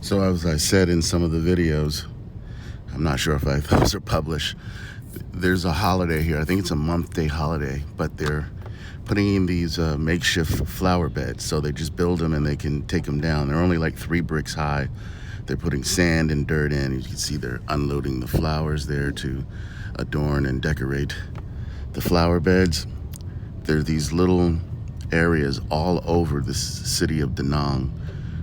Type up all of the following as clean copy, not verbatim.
So as I said in some of the videos, I'm not sure if those are published, there's a holiday here. I think it's a month-day holiday, but they're putting in these makeshift flower beds. So they just build them and they can take them down. They're only like 3 bricks high. They're putting sand and dirt in. You can see they're unloading the flowers there to adorn and decorate the flower beds. There are these little areas all over the city of Da Nang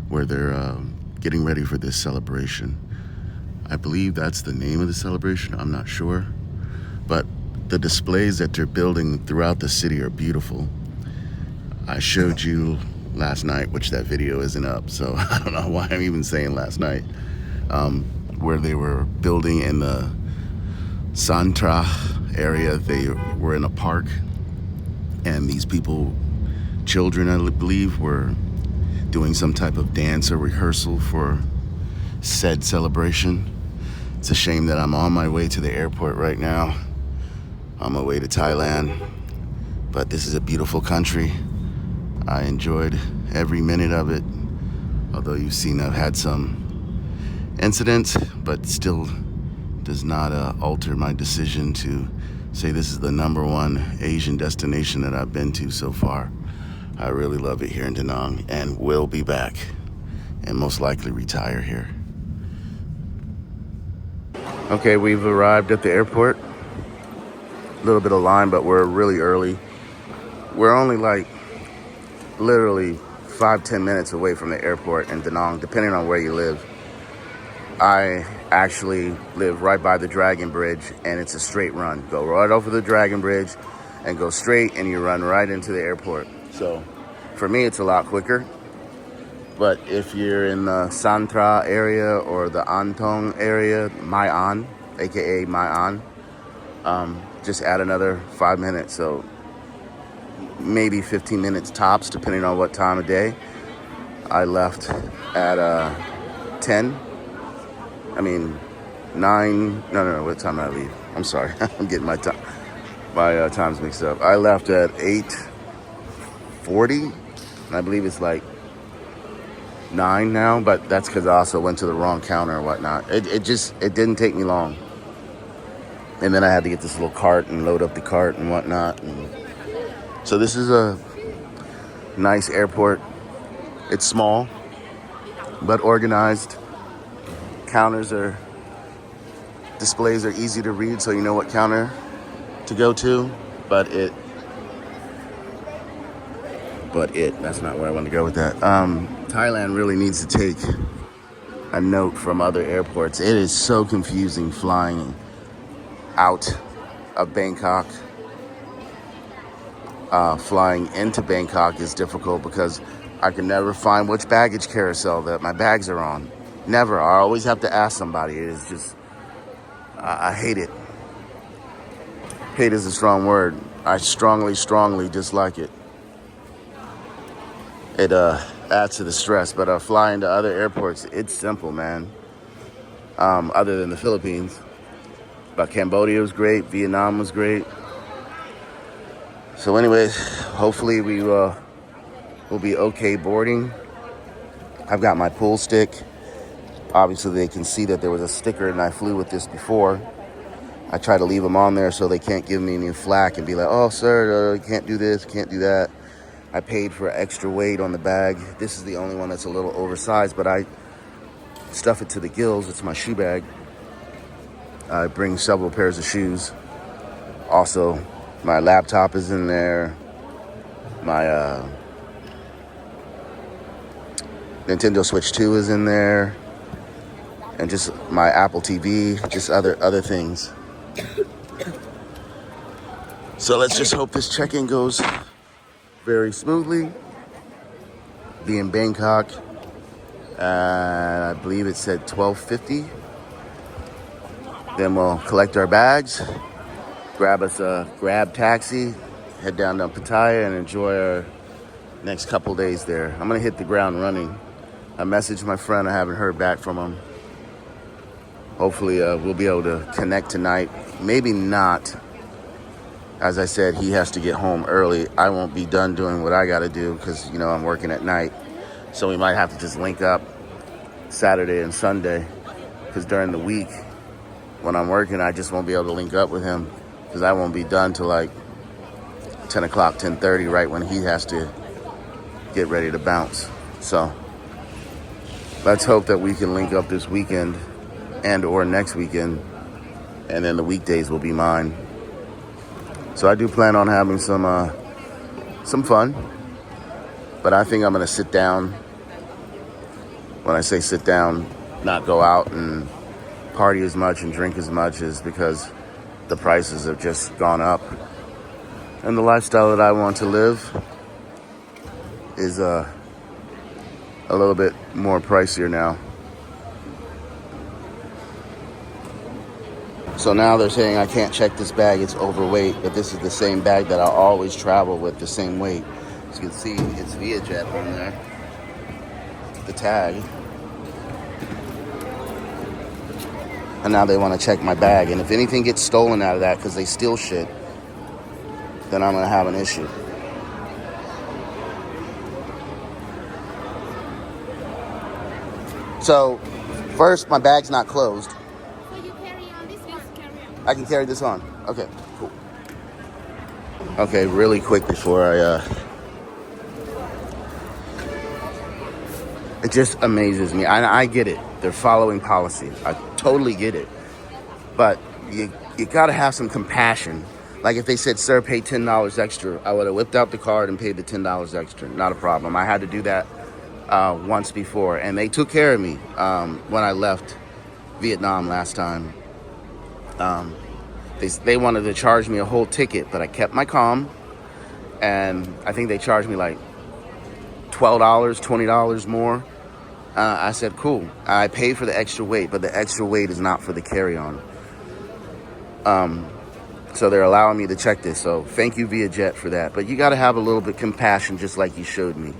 where they're getting ready for this celebration. I believe that's the name of the celebration. I'm not sure. But the displays that they're building throughout the city are beautiful. I showed you last night, which that video isn't up, so I don't know why I'm even saying last night, where they were building in the Santra area. They were in a park, and these people, children I believe, were doing some type of dance or rehearsal for said celebration. It's a shame that I'm on my way to the airport right now, on my way to Thailand, but this is a beautiful country. I enjoyed every minute of it, although you've seen I've had some incidents, but still does not alter my decision to say this is the #1 Asian destination that I've been to so far. I really love it here in Da Nang and will be back and most likely retire here. Okay, we've arrived at the airport. A little bit of line, but we're really early. We're only like literally 5-10 minutes away from the airport in Da Nang, depending on where you live. I actually live right by the Dragon Bridge, and it's a straight run. Go right over the Dragon Bridge and go straight, and you run right into the airport. So for me, it's a lot quicker. But if you're in the Santra area or the Antong area, Mai An, aka Mai An, just add another 5 minutes. So maybe 15 minutes tops, depending on what time of day. I left at 9. No, what time did I leave? I'm sorry. I'm getting my times mixed up. I left at 8:40, and I believe it's like 9 now, but that's because I also went to the wrong counter or whatnot. It didn't take me long. And then I had to get this little cart and load up the cart and whatnot. And so this is a nice airport. It's small, but organized. Displays are easy to read, so you know what counter to go to. That's not where I want to go with that. Thailand really needs to take a note from other airports. It is so confusing flying out of Bangkok. Flying into Bangkok is difficult because I can never find which baggage carousel that my bags are on. Never. I always have to ask somebody. It is just, I hate it. Hate is a strong word. I strongly dislike it. It adds to the stress, but flying to other airports, it's simple, man. Other than the Philippines. But Cambodia was great. Vietnam was great. So anyways, hopefully we will be okay boarding. I've got my pool stick. Obviously they can see that there was a sticker and I flew with this before. I try to leave them on there so they can't give me any flack and be like, oh sir, you can't do this, can't do that. I paid for extra weight on the bag. This is the only one that's a little oversized, but I stuff it to the gills. It's my shoe bag. I bring several pairs of shoes. Also, my laptop is in there. My Nintendo Switch 2 is in there. And just my Apple TV, just other things. So let's just hope this check-in goes very smoothly. Be in Bangkok. I believe it said 12:50. Then we'll collect our bags, grab us a Grab taxi, head down to Pattaya and enjoy our next couple days there. I'm gonna hit the ground running. I messaged my friend. I haven't heard back from him. Hopefully we'll be able to connect tonight. Maybe not. As I said, he has to get home early. I won't be done doing what I got to do because, I'm working at night. So we might have to just link up Saturday and Sunday, because during the week when I'm working, I just won't be able to link up with him because I won't be done till like 10 o'clock, 10:30, right when he has to get ready to bounce. So let's hope that we can link up this weekend and or next weekend, and then the weekdays will be mine. So I do plan on having some fun, but I think I'm gonna sit down. When I say sit down, not go out and party as much and drink as much, is because the prices have just gone up, and the lifestyle that I want to live is a little bit more pricier now. So now they're saying I can't check this bag, it's overweight, but this is the same bag that I always travel with, the same weight. As you can see, it's ViaJet on there, the tag. And now they want to check my bag, and if anything gets stolen out of that, because they steal shit, then I'm going to have an issue. So, first, my bag's not closed. So you carry on this one? Carry on. I can carry this on. Okay, cool. Okay, really quick before it just amazes me. I get it. They're following policy. I totally get it. But you got to have some compassion. Like if they said, sir, pay $10 extra, I would have whipped out the card and paid the $10 extra. Not a problem. I had to do that once before, and they took care of me when I left Vietnam last time. They wanted to charge me a whole ticket, but I kept my calm, and I think they charged me like $12, $20 more. I said, cool. I paid for the extra weight, but the extra weight is not for the carry-on. So they're allowing me to check this. So thank you, ViaJet, for that. But you got to have a little bit of compassion, just like you showed me.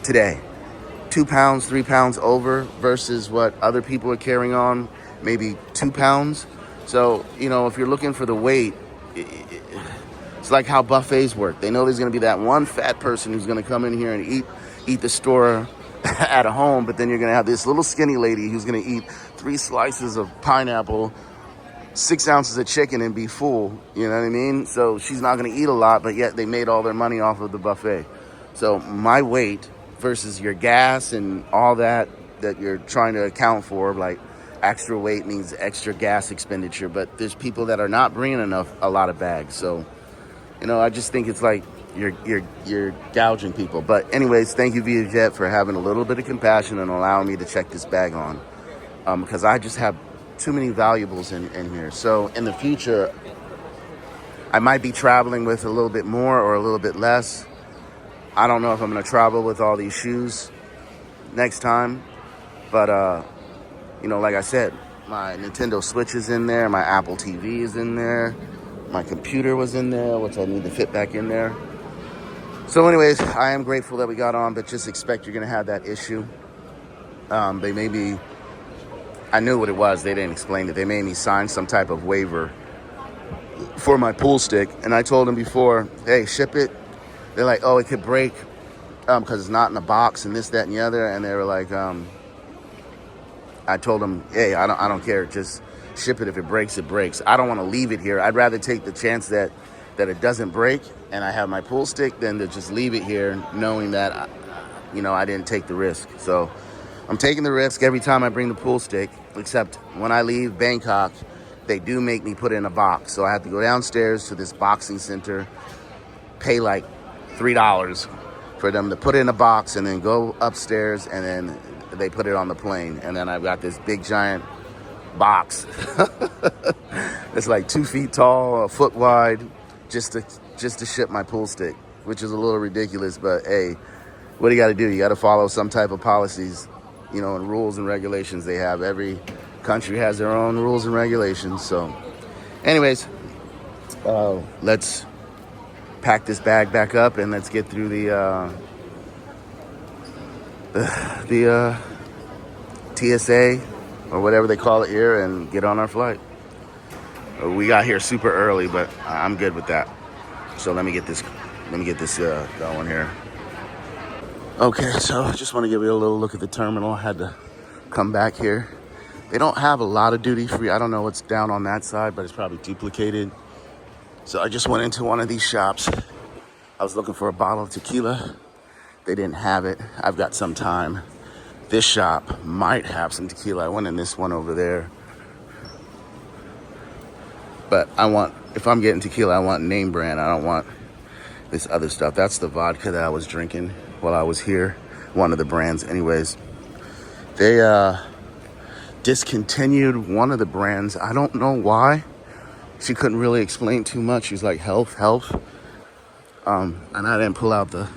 Today, 2 pounds, 3 pounds over versus what other people are carrying on, maybe 2 pounds. So, you know, if you're looking for the weight, it's like how buffets work. They know there's going to be that one fat person who's going to come in here and eat the store at a home, but then you're going to have this little skinny lady who's going to eat 3 slices of pineapple, 6 ounces of chicken, and be full. You know what I mean? So she's not going to eat a lot, but yet they made all their money off of the buffet. So my weight versus your gas and all that you're trying to account for, like extra weight means extra gas expenditure, but there's people that are not bringing a lot of bags. So, you know, I just think it's like you're gouging people. But anyways, thank you, ViaJet, for having a little bit of compassion and allowing me to check this bag on, because I just have too many valuables in here. So in the future, I might be traveling with a little bit more or a little bit less. I don't know if I'm going to travel with all these shoes next time. But, you know, like I said, my Nintendo Switch is in there. My Apple TV is in there. My computer was in there, which I need to fit back in there. So anyways, I am grateful that we got on, but just expect you're going to have that issue. They made me, I knew what it was. They didn't explain it. They made me sign some type of waiver for my pool stick. And I told them before, hey, ship it. They're like, oh, it could break because it's not in a box and this, that, and the other. And they were like, I told them, hey, I don't care. Just ship it. If it breaks, it breaks. I don't want to leave it here. I'd rather take the chance that it doesn't break and I have my pool stick than to just leave it here knowing that, you know, I didn't take the risk. So I'm taking the risk every time I bring the pool stick, except when I leave Bangkok, they do make me put it in a box. So I have to go downstairs to this boxing center, pay like $3 for them to put it in a box, and then go upstairs, and then they put it on the plane. And then I've got this big giant box. It's like 2 feet tall, a foot wide, just to ship my pool stick, which is a little ridiculous. But hey, what do you got to do? You got to follow some type of policies, you know, and rules and regulations they have. Every country has their own rules and regulations. So anyways, let's pack this bag back up and let's get through the TSA or whatever they call it here and get on our flight. We got here super early, but I'm good with that. So let me get this going here. Okay, so I just want to give you a little look at the terminal. I had to come back here. They don't have a lot of duty free. I don't know what's down on that side, but it's probably duplicated. So I just went into one of these shops. I was looking for a bottle of tequila. They didn't have it. I've got some time. This shop might have some tequila. I went in this one over there. But if I'm getting tequila, I want name brand. I don't want this other stuff. That's the vodka that I was drinking while I was here. One of the brands. Anyways, they discontinued one of the brands. I don't know why. She couldn't really explain too much. She's like, health. And I didn't pull out the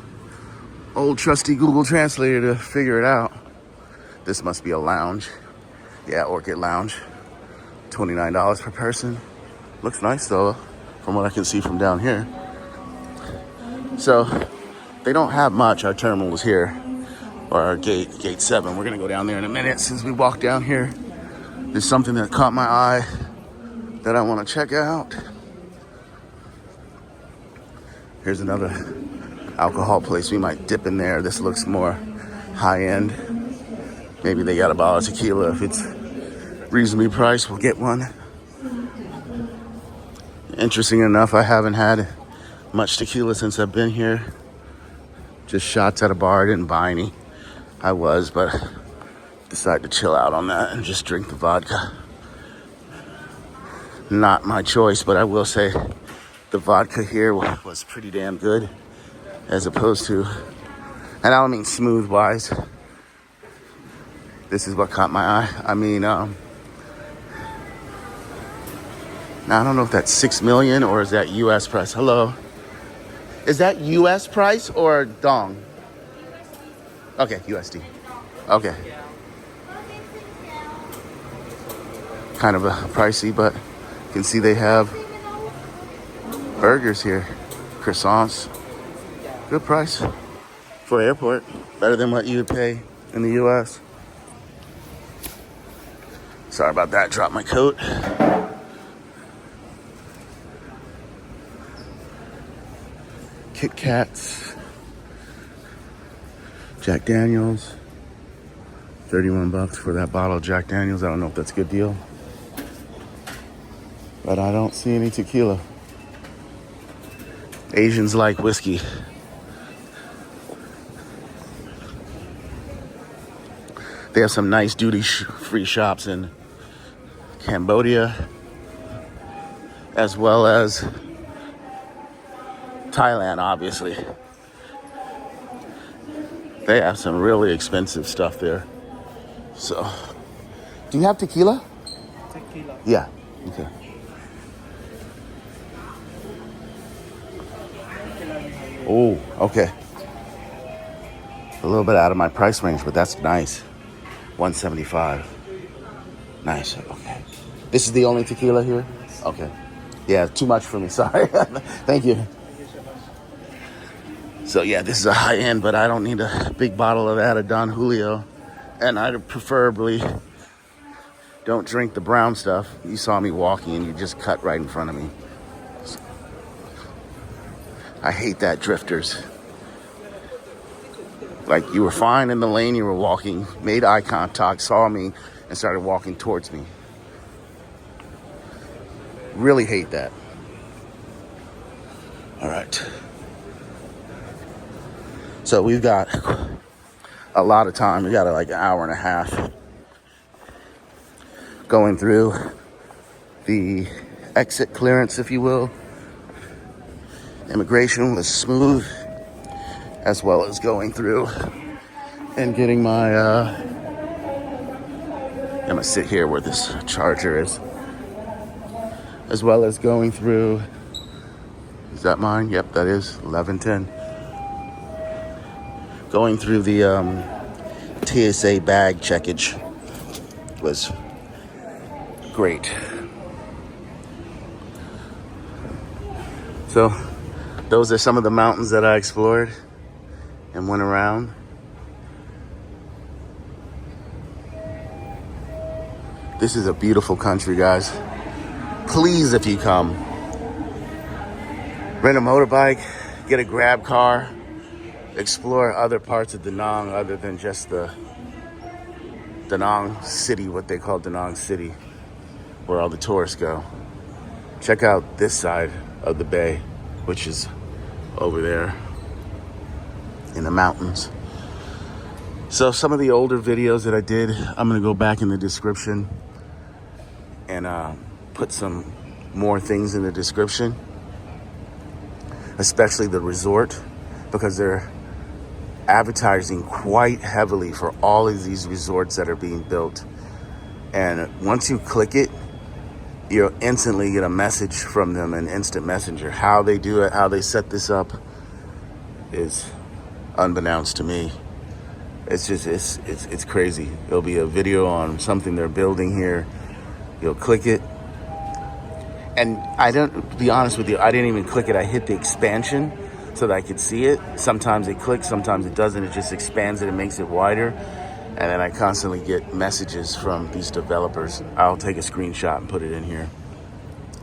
old trusty Google Translator to figure it out. This must be a lounge. Yeah, Orchid Lounge. $29 per person. Looks nice though, from what I can see from down here. So, they don't have much. Our terminal was here. Or our gate 7. We're gonna go down there in a minute. Since we walked down here, there's something that caught my eye that I wanna check out. Here's another alcohol place. We might dip in there. This looks more high end. Maybe they got a bottle of tequila. If it's reasonably priced, we'll get one. Interesting enough, I haven't had much tequila since I've been here. Just shots at a bar. I didn't buy any. I was, but decided to chill out on that and just drink the vodka. Not my choice, but I will say the vodka here was pretty damn good, as opposed to, and I don't mean smooth wise. This is what caught my eye. I mean, now, I don't know if that's 6 million or is that U.S. price. Hello. Is that U.S. price or dong? Okay, USD. Okay. Kind of a pricey, but you can see they have burgers here. Croissants. Good price for airport. Better than what you would pay in the U.S. Sorry about that. Dropped my coat. Kit Kats, Jack Daniels, 31 bucks for that bottle of Jack Daniels. I don't know if that's a good deal, but I don't see any tequila. Asians like whiskey. They have some nice duty-free shops in Cambodia, as well as Thailand, obviously. They have some really expensive stuff there. So, do you have tequila? Tequila. Yeah. Okay. Oh, okay. A little bit out of my price range, but that's nice. $175. Nice. Okay. This is the only tequila here? Okay. Yeah, too much for me. Sorry. Thank you. So yeah, this is a high end, but I don't need a big bottle of that, of Don Julio. And I preferably don't drink the brown stuff. You saw me walking and you just cut right in front of me. I hate that, drifters. Like, you were fine in the lane, you were walking, made eye contact, saw me, and started walking towards me. Really hate that. All right. So we've got a lot of time. We got like an hour and a half going through the exit clearance, if you will. Immigration was smooth, as well as going through and getting my, I'm gonna sit here where this charger is, as well as going through, is that mine? Yep, that is 1110. Going through the TSA bag checkage was great. So those are some of the mountains that I explored and went around. This is a beautiful country, guys. Please, if you come, rent a motorbike, get a grab car. explore other parts of Da Nang other than just the Da Nang City, what they call Da Nang City, where all the tourists go. Check out this side of the bay, which is over there in the mountains. So some of the older videos that I did, I'm gonna go back in the description and put some more things in the description, especially the resort, because they're advertising quite heavily for all of these resorts that are being built. And once you click it, you'll instantly get a message from them, an instant messenger. How they do it, how they set this up is unbeknownst to me. It's just, it's crazy. There'll be a video on something they're building here. You'll click it. And to be honest with you, I didn't even click it. I hit the expansion so that I could see it. Sometimes it clicks, sometimes it doesn't. It just expands it and makes it wider. And then I constantly get messages from these developers. I'll take a screenshot and put it in here.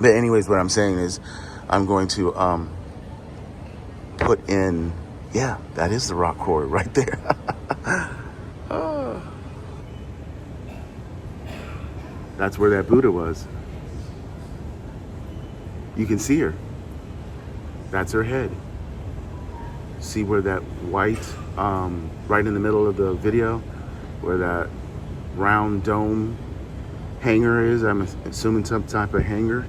But anyways, what I'm saying is I'm going to put in, yeah, that is the rock quarry right there. Oh. That's where that Buddha was. You can see her. That's her head. See where that white, right in the middle of the video, where that round dome hanger is. I'm assuming some type of hanger.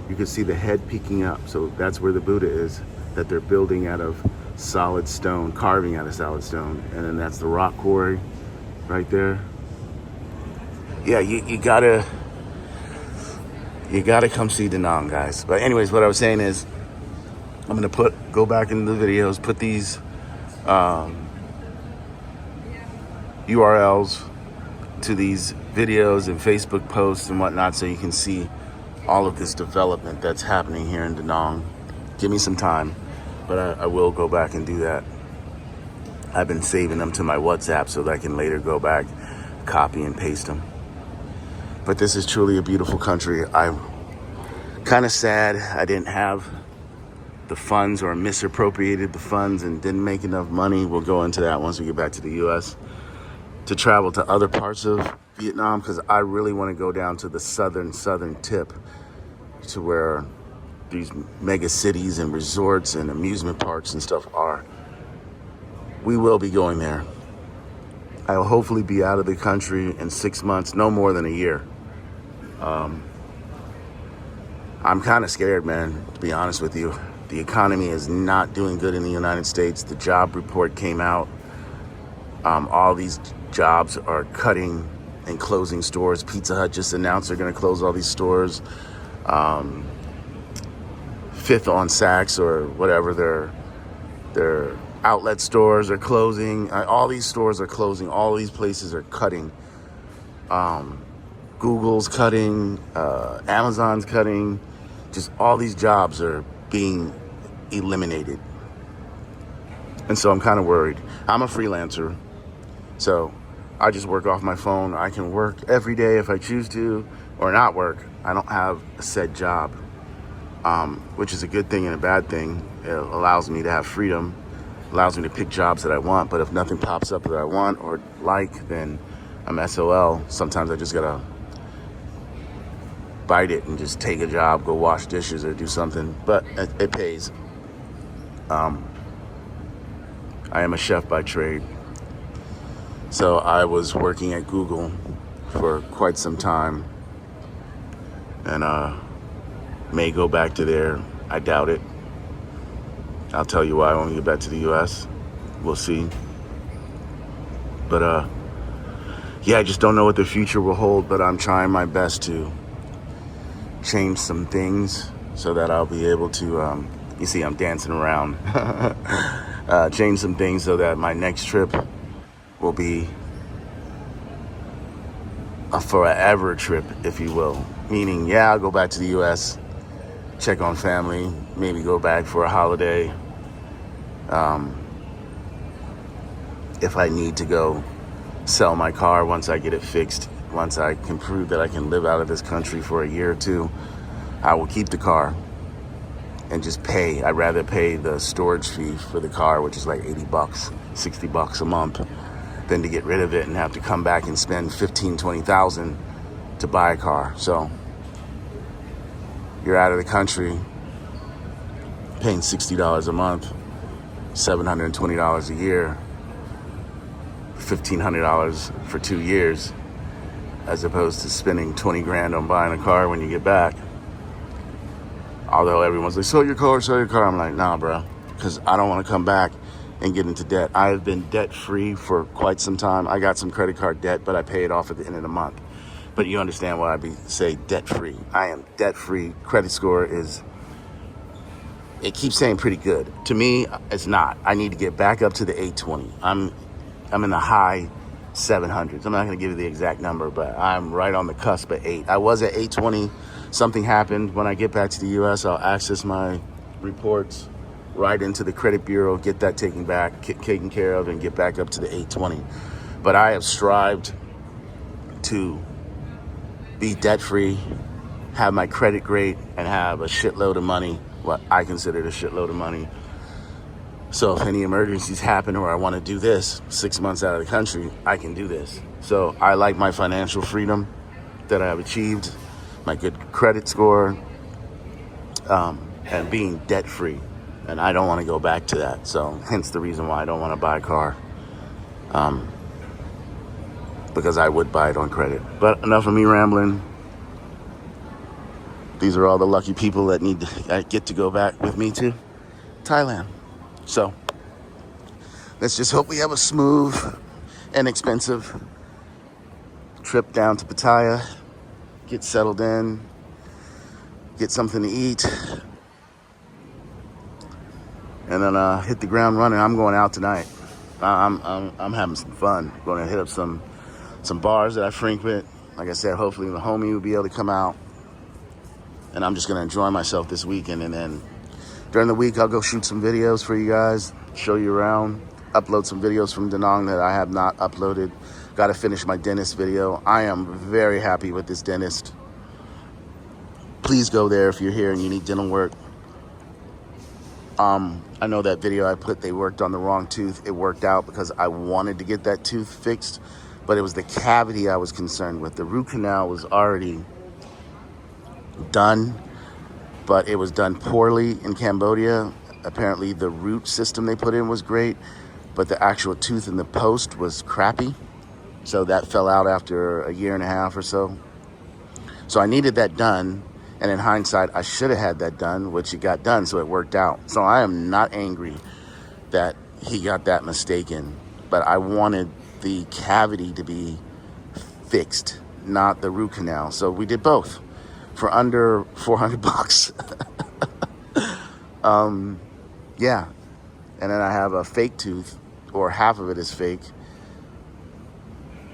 You can see the head peeking up. So that's where the Buddha is, that they're building out of solid stone, carving out of solid stone. And then that's the rock quarry right there. Yeah, you gotta come see Da Nang, guys. But anyways, what I was saying is I'm gonna go back into the videos, put these URLs to these videos and Facebook posts and whatnot, so you can see all of this development that's happening here in Da Nang. Give me some time, but I will go back and do that. I've been saving them to my WhatsApp so that I can later go back, copy and paste them. But this is truly a beautiful country. I'm kind of sad I didn't have the funds, or misappropriated the funds and didn't make enough money. We'll go into that once we get back to the US, to travel to other parts of Vietnam, because I really want to go down to the southern tip, to where these mega cities and resorts and amusement parks and stuff are. We will be going there. I will hopefully be out of the country in 6 months, no more than a year. I'm kind of scared, man, to be honest with you. The economy is not doing good in the United States. The job report came out. All these jobs are cutting and closing stores. Pizza Hut just announced they're going to close all these stores. Fifth on Saks, or whatever, their outlet stores are closing. All these stores are closing. All these places are cutting. Google's cutting. Amazon's cutting. Just all these jobs are being eliminated. And so I'm kind of worried. I'm a freelancer, so I just work off my phone. I can work every day if I choose to, or not work. I don't have a set job, which is a good thing and a bad thing. It allows me to have freedom, allows me to pick jobs that I want. But if nothing pops up that I want or like, then I'm SOL. Sometimes I just gotta bite it and just take a job, go wash dishes or do something, but it pays. I am a chef by trade. So I was working at Google for quite some time, and may go back to there. I doubt it. I'll tell you why when we get back to the US. We'll see. But yeah, I just don't know what the future will hold, but I'm trying my best to change some things so that I'll be able to, you see I'm dancing around, change some things so that my next trip will be a forever trip, if you will. Meaning, yeah, I'll go back to the US, check on family, maybe go back for a holiday. If I need to go sell my car once I get it fixed, once I can prove that I can live out of this country for a year or two, I will keep the car and just pay. I'd rather pay the storage fee for the car, which is like $80, $60 a month, than to get rid of it and have to come back and spend 15, 20,000 to buy a car. So you're out of the country paying $60 a month, $720 a year, $1,500 for 2 years, as opposed to spending 20 grand on buying a car when you get back. Although everyone's like, sell your car. I'm like, nah, bro, because I don't want to come back and get into debt. I have been debt free for quite some time. I got some credit card debt, but I pay it off at the end of the month. But you understand why I say debt free. I am debt free. Credit score is, it keeps saying pretty good. To me, it's not. I need to get back up to the 820. I'm in the high 700s. I'm not going to give you the exact number, but I'm right on the cusp of 8. I was at 820. Something happened. When I get back to the U.S., I'll access my reports right into the credit bureau, get that taken care of, and get back up to the 820. But I have strived to be debt-free, have my credit great, and have a shitload of money, what I consider a shitload of money. So if any emergencies happen or I want to do this 6 months out of the country, I can do this. So I like my financial freedom that I have achieved, my good credit score, and being debt-free. And I don't want to go back to that. So hence the reason why I don't want to buy a car. Because I would buy it on credit. But enough of me rambling. These are all the lucky people that get to go back with me to Thailand. So let's just hope we have a smooth and expensive trip down to Pattaya. Get settled in, get something to eat, and then hit the ground running. I'm going out tonight. I'm having some fun. Going to hit up some bars that I frequent. Like I said, hopefully the homie will be able to come out, and I'm just going to enjoy myself this weekend. And then during the week, I'll go shoot some videos for you guys, show you around, upload some videos from Da Nang that I have not uploaded. Got to finish my dentist video. I am very happy with this dentist. Please go there if you're here and you need dental work. I know that video I put, they worked on the wrong tooth. It worked out because I wanted to get that tooth fixed, but it was the cavity I was concerned with. The root canal was already done, but it was done poorly in Cambodia. Apparently the root system they put in was great, but the actual tooth in the post was crappy. So that fell out after a year and a half or so. So I needed that done. And in hindsight, I should have had that done, which it got done, so it worked out. So I am not angry that he got that mistaken. But I wanted the cavity to be fixed, not the root canal. So we did both for under $400. Yeah. And then I have a fake tooth, or half of it is fake,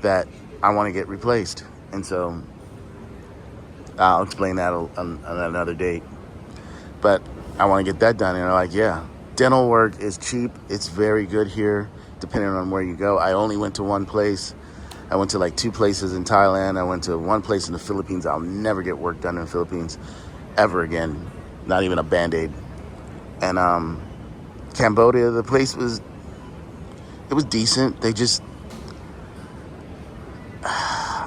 that I want to get replaced. And so I'll explain that on another date. But I want to get that done. And they're like, yeah, dental work is cheap. It's very good here, depending on where you go. I only went to one place. I went to like 2 places in Thailand. I went to one place in the Philippines. I'll never get work done in the Philippines ever again. Not even a Band-Aid. And Cambodia, the place was decent.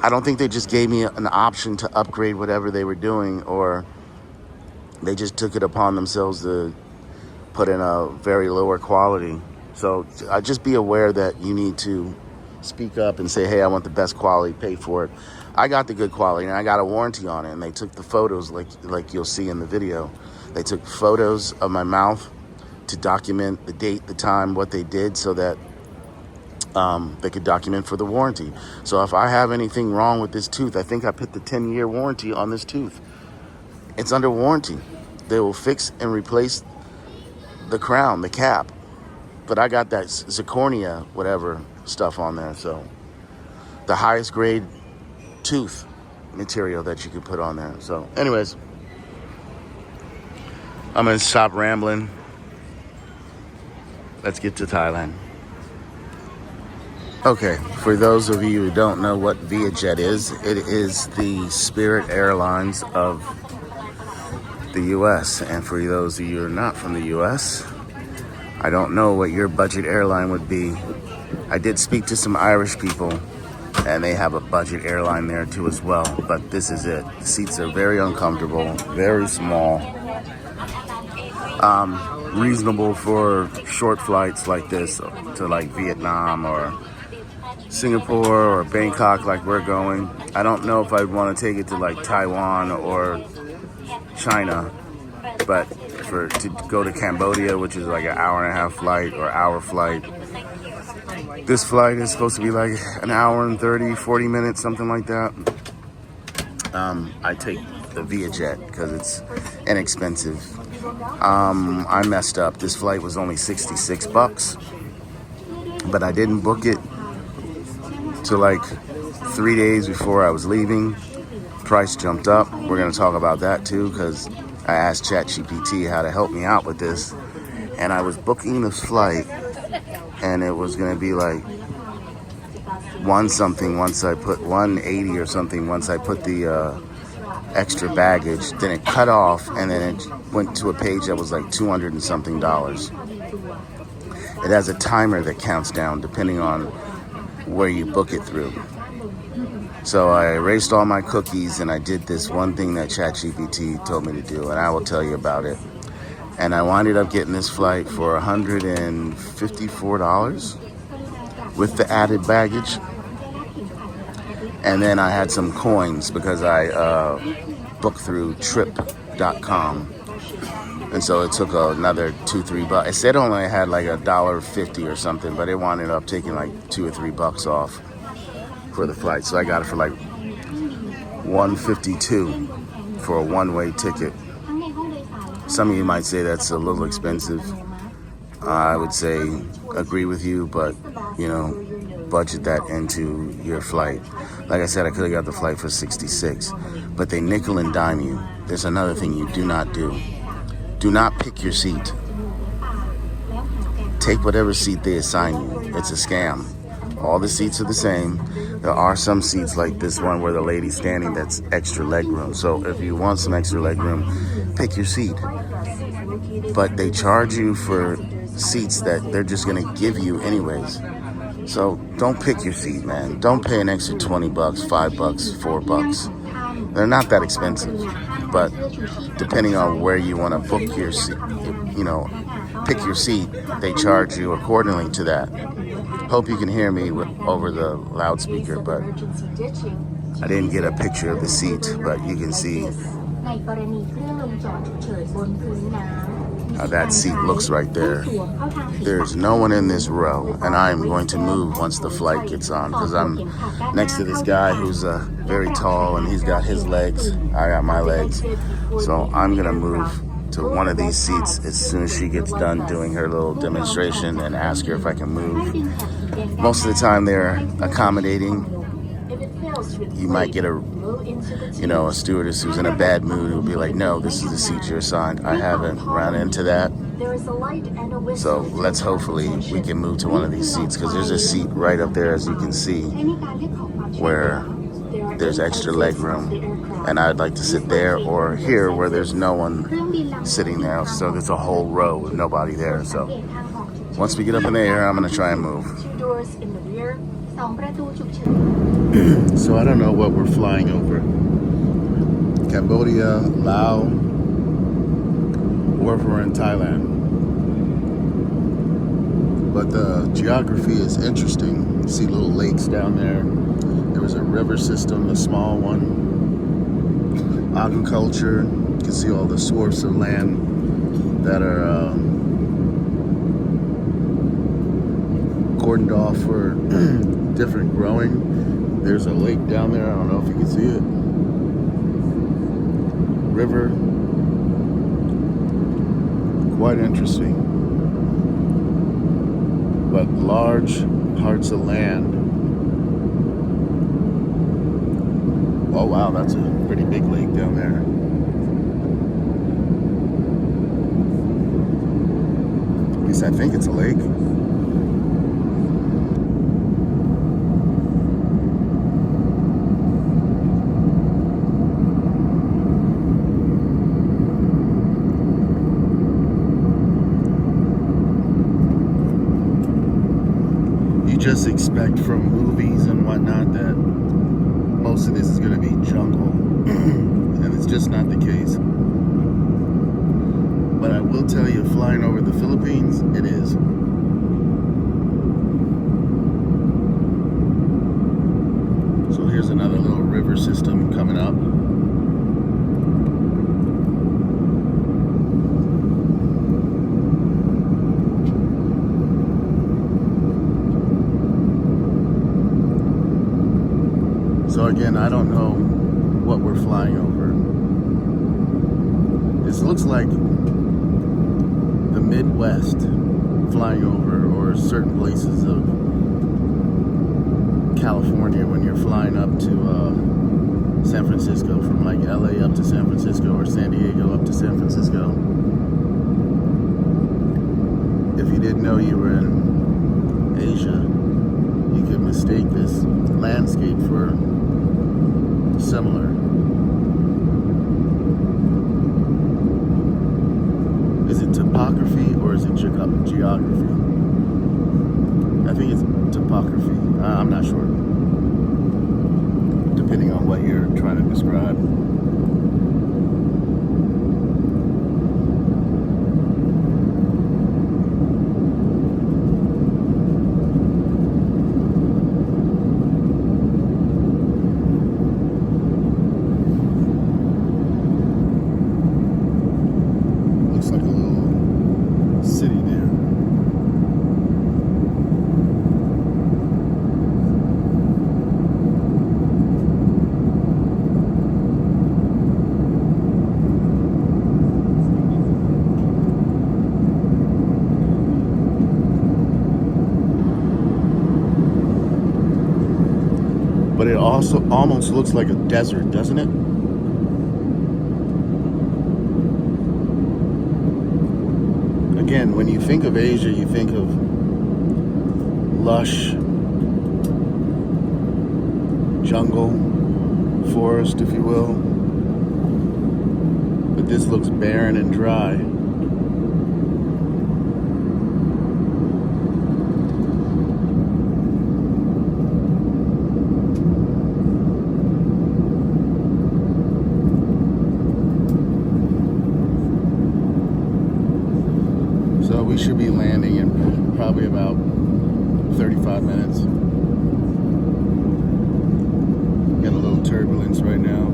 I don't think they just gave me an option to upgrade whatever they were doing, or they just took it upon themselves to put in a very lower quality. So just be aware that you need to speak up and say, hey, I want the best quality, pay for it. I got the good quality, and I got a warranty on it, and they took the photos like you'll see in the video. They took photos of my mouth to document the date, the time, what they did, so that they could document for the warranty. So if I have anything wrong with this tooth, I think I put the 10-year warranty on this tooth. It's under warranty. They will fix and replace the crown, the cap. But I got that zirconia, whatever stuff on there. So the highest grade tooth material that you could put on there. So anyways, I'm going to stop rambling. Let's get to Thailand. Okay, for those of you who don't know what ViaJet is, it is the Spirit Airlines of the US. And for those of you who are not from the US, I don't know what your budget airline would be. I did speak to some Irish people, and they have a budget airline there too as well, but this is it. The seats are very uncomfortable, very small, reasonable for short flights like this to like Vietnam or Singapore or Bangkok like we're going. I don't know if I'd want to take it to like Taiwan or China, but to go to Cambodia, which is like an hour and a half flight or hour flight, this flight is supposed to be like an hour and 30, 40 minutes, something like that. I take the ViaJet because it's inexpensive. I messed up. This flight was only $66, but I didn't book it till like 3 days before I was leaving. Price jumped up. We're going to talk about that too, because I asked ChatGPT how to help me out with this. And I was booking this flight, and it was going to be like one something once I put 180 or something once I put the extra baggage. Then it cut off, and then it went to a page that was like $200 and something. It has a timer that counts down depending on where you book it through. So I erased all my cookies, and I did this one thing that ChatGPT told me to do, and I will tell you about it. And I winded up getting this flight for $154 with the added baggage. And then I had some coins because I booked through trip.com. And so it took another $2-3. It said only had like $1.50 or something, but it wound up taking like $2 or $3 off for the flight. So I got it for like $152 for a one-way ticket. Some of you might say that's a little expensive. I would say agree with you, but you know, budget that into your flight. Like I said, I could have got the flight for $66, but they nickel and dime you. There's another thing you do not do. Do not pick your seat. Take whatever seat they assign you. It's a scam. All the seats are the same. There are some seats like this one where the lady's standing that's extra leg room. So if you want some extra leg room, pick your seat. But they charge you for seats that they're just going to give you anyways. So don't pick your seat, man. Don't pay an extra $20, $5, $4. They're not that expensive. But depending on where you want to book your seat, you know, pick your seat, they charge you accordingly to that. Hope you can hear me over the loudspeaker, but I didn't get a picture of the seat, but you can see how that seat looks right there. There's no one in this row, and I am going to move once the flight gets on, because I'm next to this guy who's very tall, and he's got his legs, I got my legs, so I'm gonna move to one of these seats as soon as she gets done doing her little demonstration and ask her if I can move. Most of the time they're accommodating. You might get a stewardess who's in a bad mood who'll be like, no, this is the seat you're assigned. I haven't run into that. So let's hopefully we can move to one of these seats, because there's a seat right up there, as you can see, where there's extra leg room. And I'd like to sit there or here where there's no one sitting there. So there's a whole row with nobody there. So once we get up in the air, I'm going to try and move. So I don't know what we're flying over. Cambodia, Laos, or if we're in Thailand. But the geography is interesting. You see little lakes down there. There was a river system, a small one. Agriculture. You can see all the swaths of land that are cordoned off for different growing. There's a lake down there. I don't know if you can see it. River. Quite interesting. But large parts of land. Oh wow, that's a pretty big lake down there. At least I think it's a lake. just expect from movies and whatnot that most of this is going to be jungle, and it's just not the case. But I will tell you, flying over the Philippines, it is. So here's another little river system coming up. So again, I don't know what we're flying over. This looks like the Midwest flying over, or certain places of California when you're flying up to San Francisco, from like LA up to San Francisco, or San Diego up to San Francisco. If you didn't know you were in Asia, you could mistake this landscape for similar. Is it topography or is it geography? I think it's topography. I'm not sure. Depending on what you're trying to describe. But it also almost looks like a desert, doesn't it? Again, when you think of Asia, you think of lush jungle, forest, if you will. But this looks barren and dry. So we should be landing in probably about 35 minutes. Got a little turbulence right now.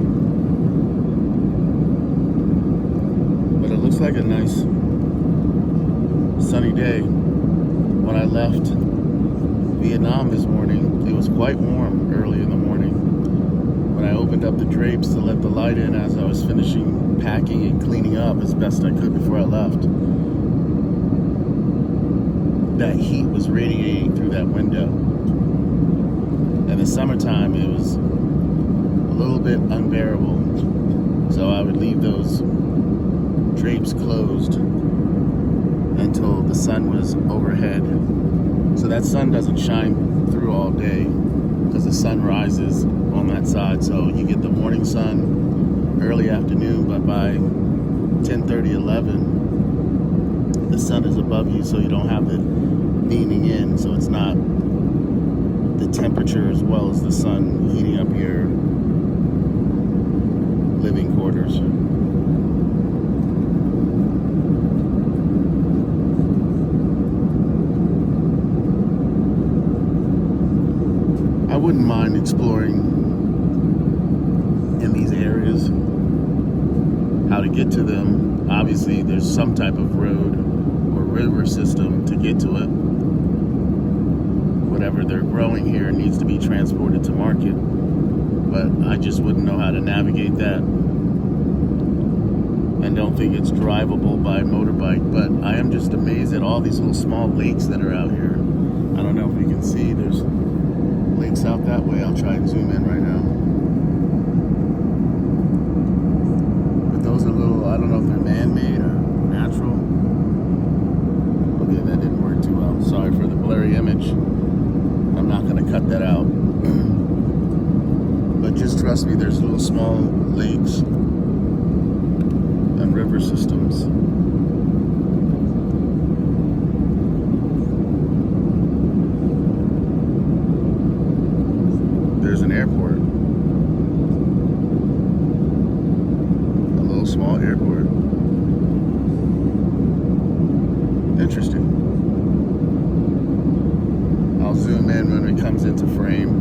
But it looks like a nice sunny day. When I left Vietnam this morning, it was quite warm early in the morning. When I opened up the drapes to let the light in as I was finishing packing and cleaning up as best I could before I left, that heat was radiating through that window. In the summertime, it was a little bit unbearable. So I would leave those drapes closed until the sun was overhead. So that sun doesn't shine through all day because the sun rises on that side. So you get the morning sun early afternoon, but by 10:30, 11, the sun is above you, so you don't have it beaming in, so it's not the temperature as well as the sun heating up your living quarters. I wouldn't mind exploring in these areas, how to get to them. Obviously, there's some type of road or river system to get to it. Whatever they're growing here needs to be transported to market, but I just wouldn't know how to navigate that, and don't think it's drivable by motorbike. But I am just amazed at all these little small lakes that are out here. I don't know if you can see, there's lakes out that way. I'll try and zoom in right now. But those are little, I don't know if they're man-made or natural. Okay, that didn't work too well. Sorry for the blurry image. I'm not going to cut that out. But just trust me, there's little small lakes and river systems. there's an airport. A little small airport. Interesting. I'll zoom in when it comes into frame.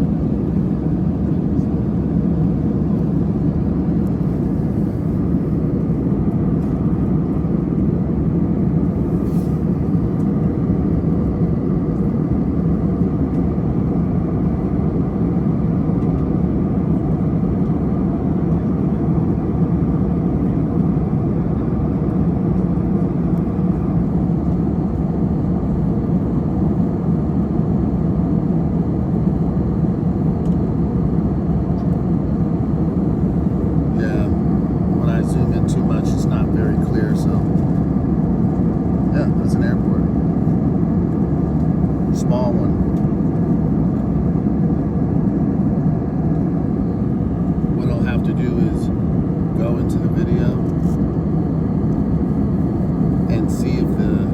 Too much, it's not very clear, so yeah, that's an airport. Small one. What I'll have to do is go into the video and see if the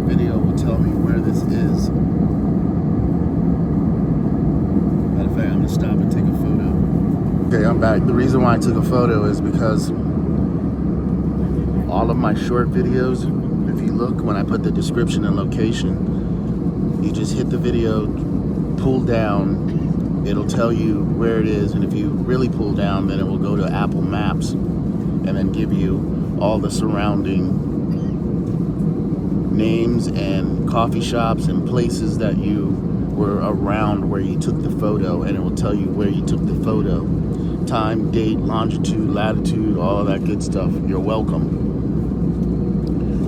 video will tell me where this is. Matter of fact, I'm gonna stop and take a photo. Okay, I'm back. The reason why I took a photo is because all of my short videos, if you look when I put the description and location, you just hit the video, pull down, it'll tell you where it is, and if you really pull down, then it will go to Apple Maps and then give you all the surrounding names and coffee shops and places that you were around where you took the photo, and it will tell you where you took the photo. Time, date, longitude, latitude, all of that good stuff. You're welcome.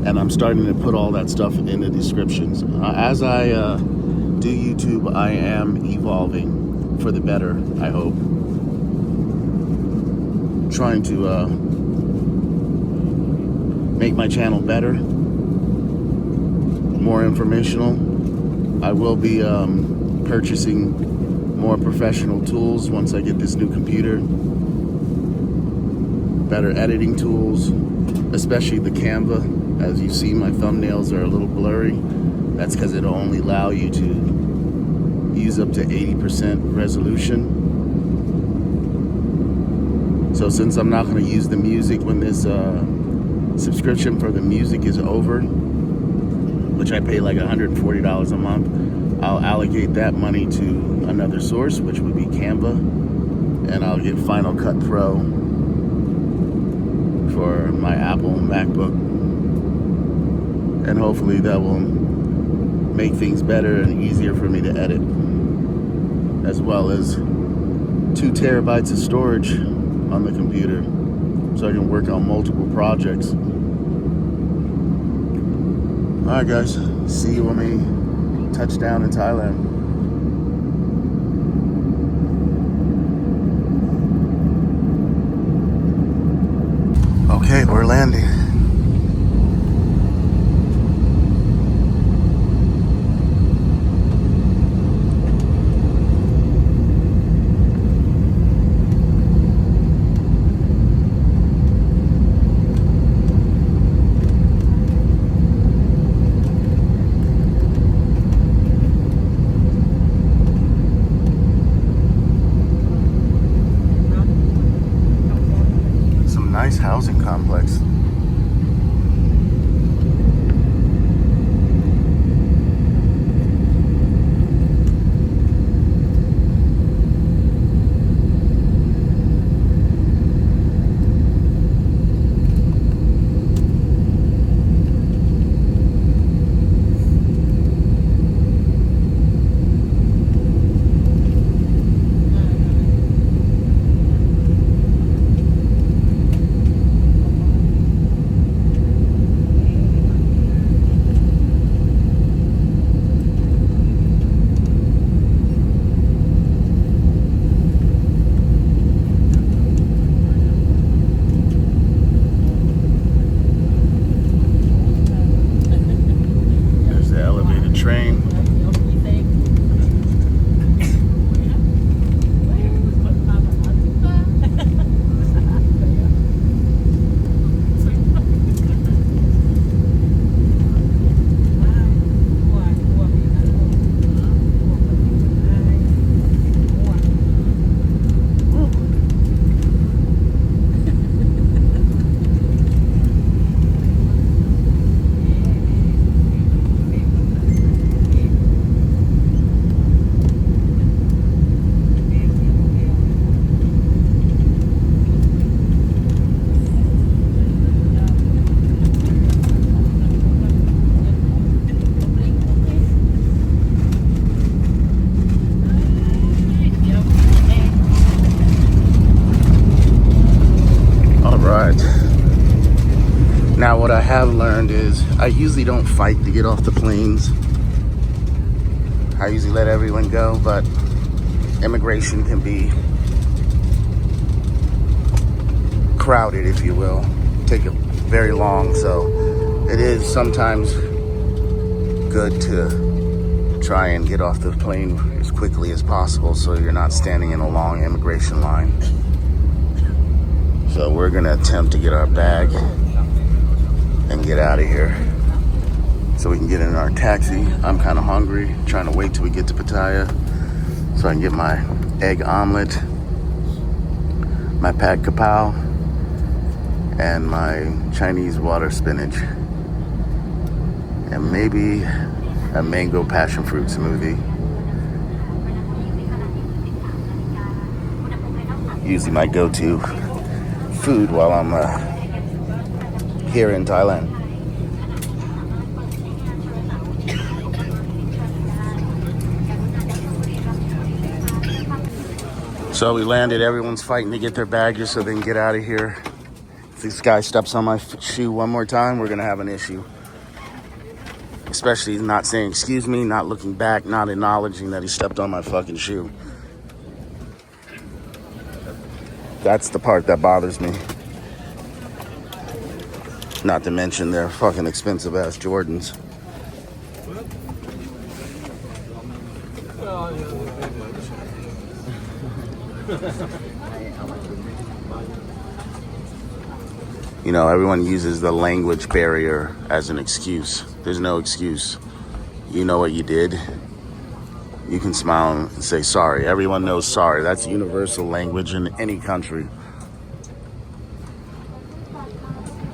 And I'm starting to put all that stuff in the descriptions. As I do YouTube, I am evolving for the better, I hope. Trying to make my channel better, more informational. I will be purchasing more professional tools once I get this new computer. Better editing tools, especially the Canva. As you see, my thumbnails are a little blurry. That's because it'll only allow you to use up to 80% resolution. So since I'm not going to use the music when this subscription for the music is over, which I pay like $140 a month, I'll allocate that money to another source, which would be Canva, and I'll get Final Cut Pro for my Apple MacBook. And hopefully that will make things better and easier for me to edit, as well as 2 terabytes of storage on the computer, so I can work on multiple projects. Alright guys, see you when we touch down in Thailand. Okay, we're landing. Nice housing complex. Now, what I have learned is I usually don't fight to get off the planes. I usually let everyone go, but immigration can be crowded, if you will, take it very long. So it is sometimes good to try and get off the plane as quickly as possible so you're not standing in a long immigration line. So we're gonna attempt to get our bag and get out of here so we can get in our taxi. I'm kind of hungry, trying to wait till we get to Pattaya so I can get my egg omelet, my pad kapow, and my Chinese water spinach, and maybe a mango passion fruit smoothie. Usually my go-to food while I'm here in Thailand. So we landed. Everyone's fighting to get their baggage so they can get out of here. If this guy steps on my shoe one more time, we're gonna have an issue. Especially not saying excuse me, not looking back, not acknowledging that he stepped on my fucking shoe. That's the part that bothers me. Not to mention their fucking expensive ass Jordans. You know, everyone uses the language barrier as an excuse. There's no excuse. You know what you did. You can smile and say sorry. Everyone knows sorry. That's universal language in any country.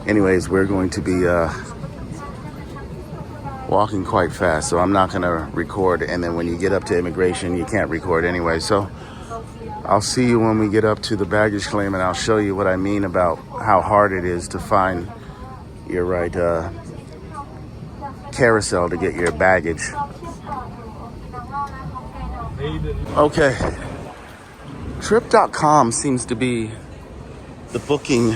Anyways, we're going to be walking quite fast, so I'm not going to record. And then when you get up to immigration, you can't record anyway. So I'll see you when we get up to the baggage claim, and I'll show you what I mean about how hard it is to find your right carousel to get your baggage. Okay. Trip.com seems to be the booking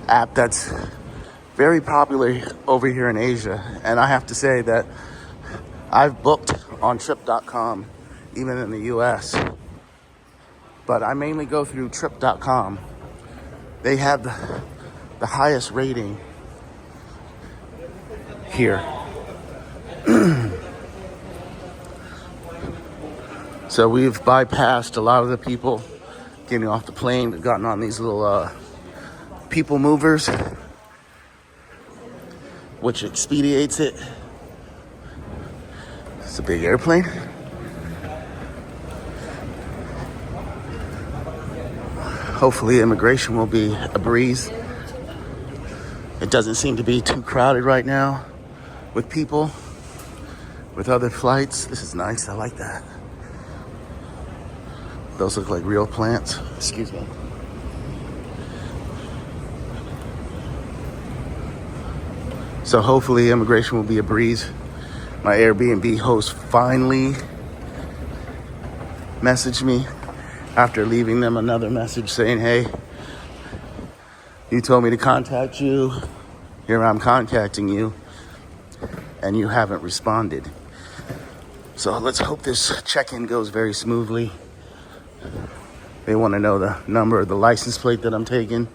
app that's very popular over here in Asia. And I have to say that I've booked on Trip.com even in the US, but I mainly go through Trip.com. They have the highest rating here. So we've bypassed a lot of the people getting off the plane. We've gotten on these little people movers, which expedites it. It's a big airplane. Hopefully immigration will be a breeze. It doesn't seem to be too crowded right now with people, with other flights. This is nice, I like that. Those look like real plants. Excuse me. So hopefully immigration will be a breeze. My Airbnb host finally messaged me after leaving them another message saying, hey, you told me to contact you. Here I'm contacting you. And you haven't responded. So let's hope this check-in goes very smoothly. They want to know the number of the license plate that I'm taking.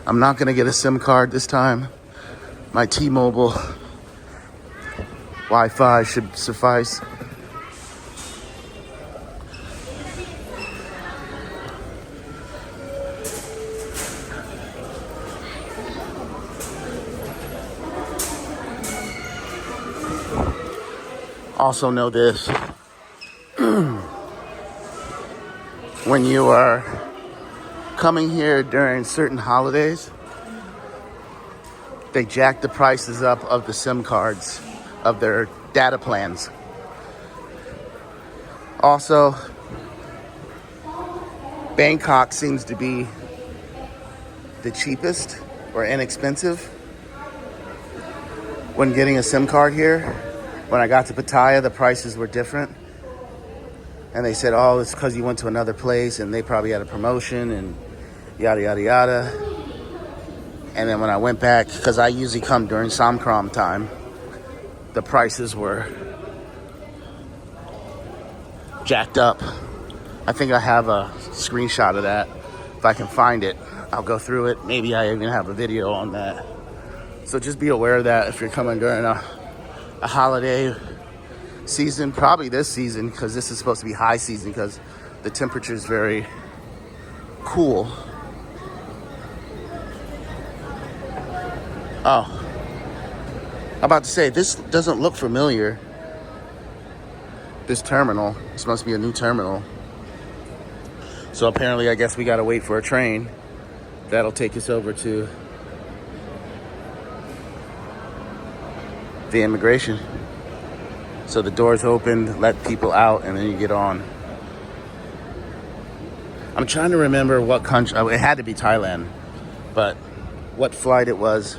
I'm not going to get a SIM card this time. My T-Mobile Wi-Fi should suffice. Also know this. When you are coming here during certain holidays, they jack the prices up of the SIM cards, of their data plans. Also, Bangkok seems to be the cheapest or inexpensive when getting a SIM card here. When I got to Pattaya, the prices were different. And they said, oh, it's because you went to another place and they probably had a promotion and yada, yada, yada. And then when I went back, because I usually come during Samkram time, the prices were jacked up. I think I have a screenshot of that. If I can find it, I'll go through it. Maybe I even have a video on that. So just be aware of that if you're coming during a holiday season, probably this season, because this is supposed to be high season because the temperature is very cool. Oh, I'm about to say, this doesn't look familiar. This terminal, this must be a new terminal. So apparently, I guess we gotta wait for a train that'll take us over to the immigration. So the doors open, let people out, and then you get on. I'm trying to remember what country, it had to be Thailand, but what flight it was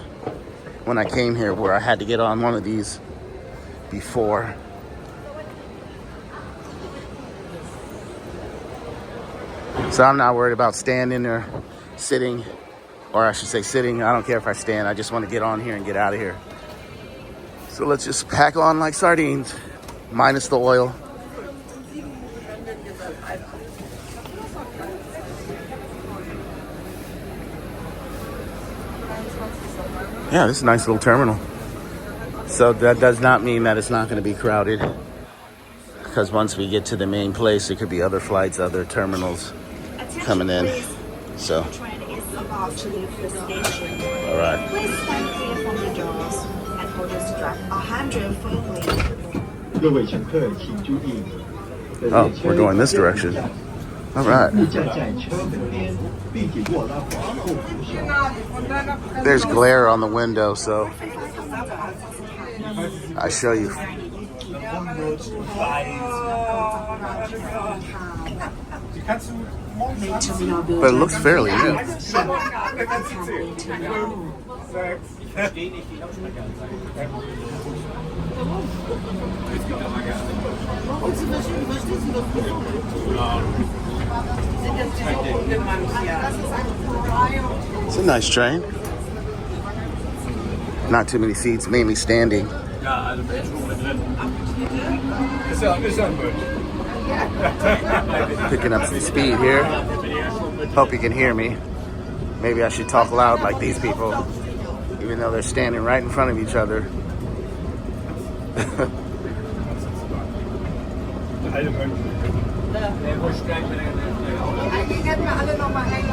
when I came here where I had to get on one of these before. So I'm not worried about standing or sitting, or I should say sitting. I don't care if I stand. I just want to get on here and get out of here. So let's just pack on like sardines, minus the oil. Yeah, this is a nice little terminal. So that does not mean that it's not going to be crowded, because once we get to the main place, there could be other flights, other terminals coming in. So, all right. Please stand clear from the doors and hold the strap or handrail firmly. Oh, we're going this direction. All right. There's glare on the window, so I show you. But it looks fairly new. It's a nice train. Not too many seats, mainly standing. Picking up some speed here. Hope you can hear me. Maybe I should talk loud like these people, even though they're standing right in front of each other.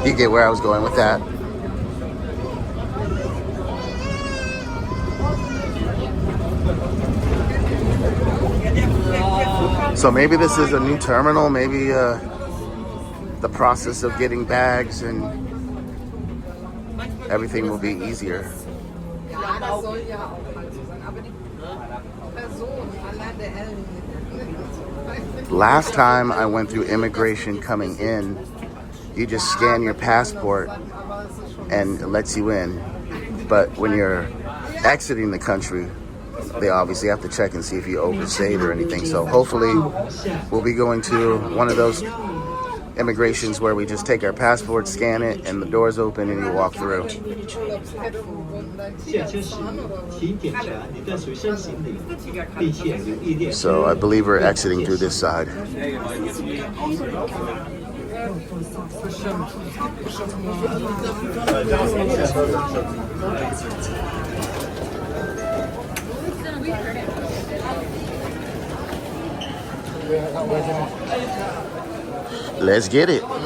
You get where I was going with that. So maybe this is a new terminal, maybe the process of getting bags and everything will be easier. Last time I went through immigration coming in, you just scan your passport and it lets you in. But when you're exiting the country, they obviously have to check and see if you overstayed or anything. So hopefully we'll be going to one of those immigrations where we just take our passport, scan it, and the doors open and you walk through. So I believe we're exiting through this side. Let's get it. All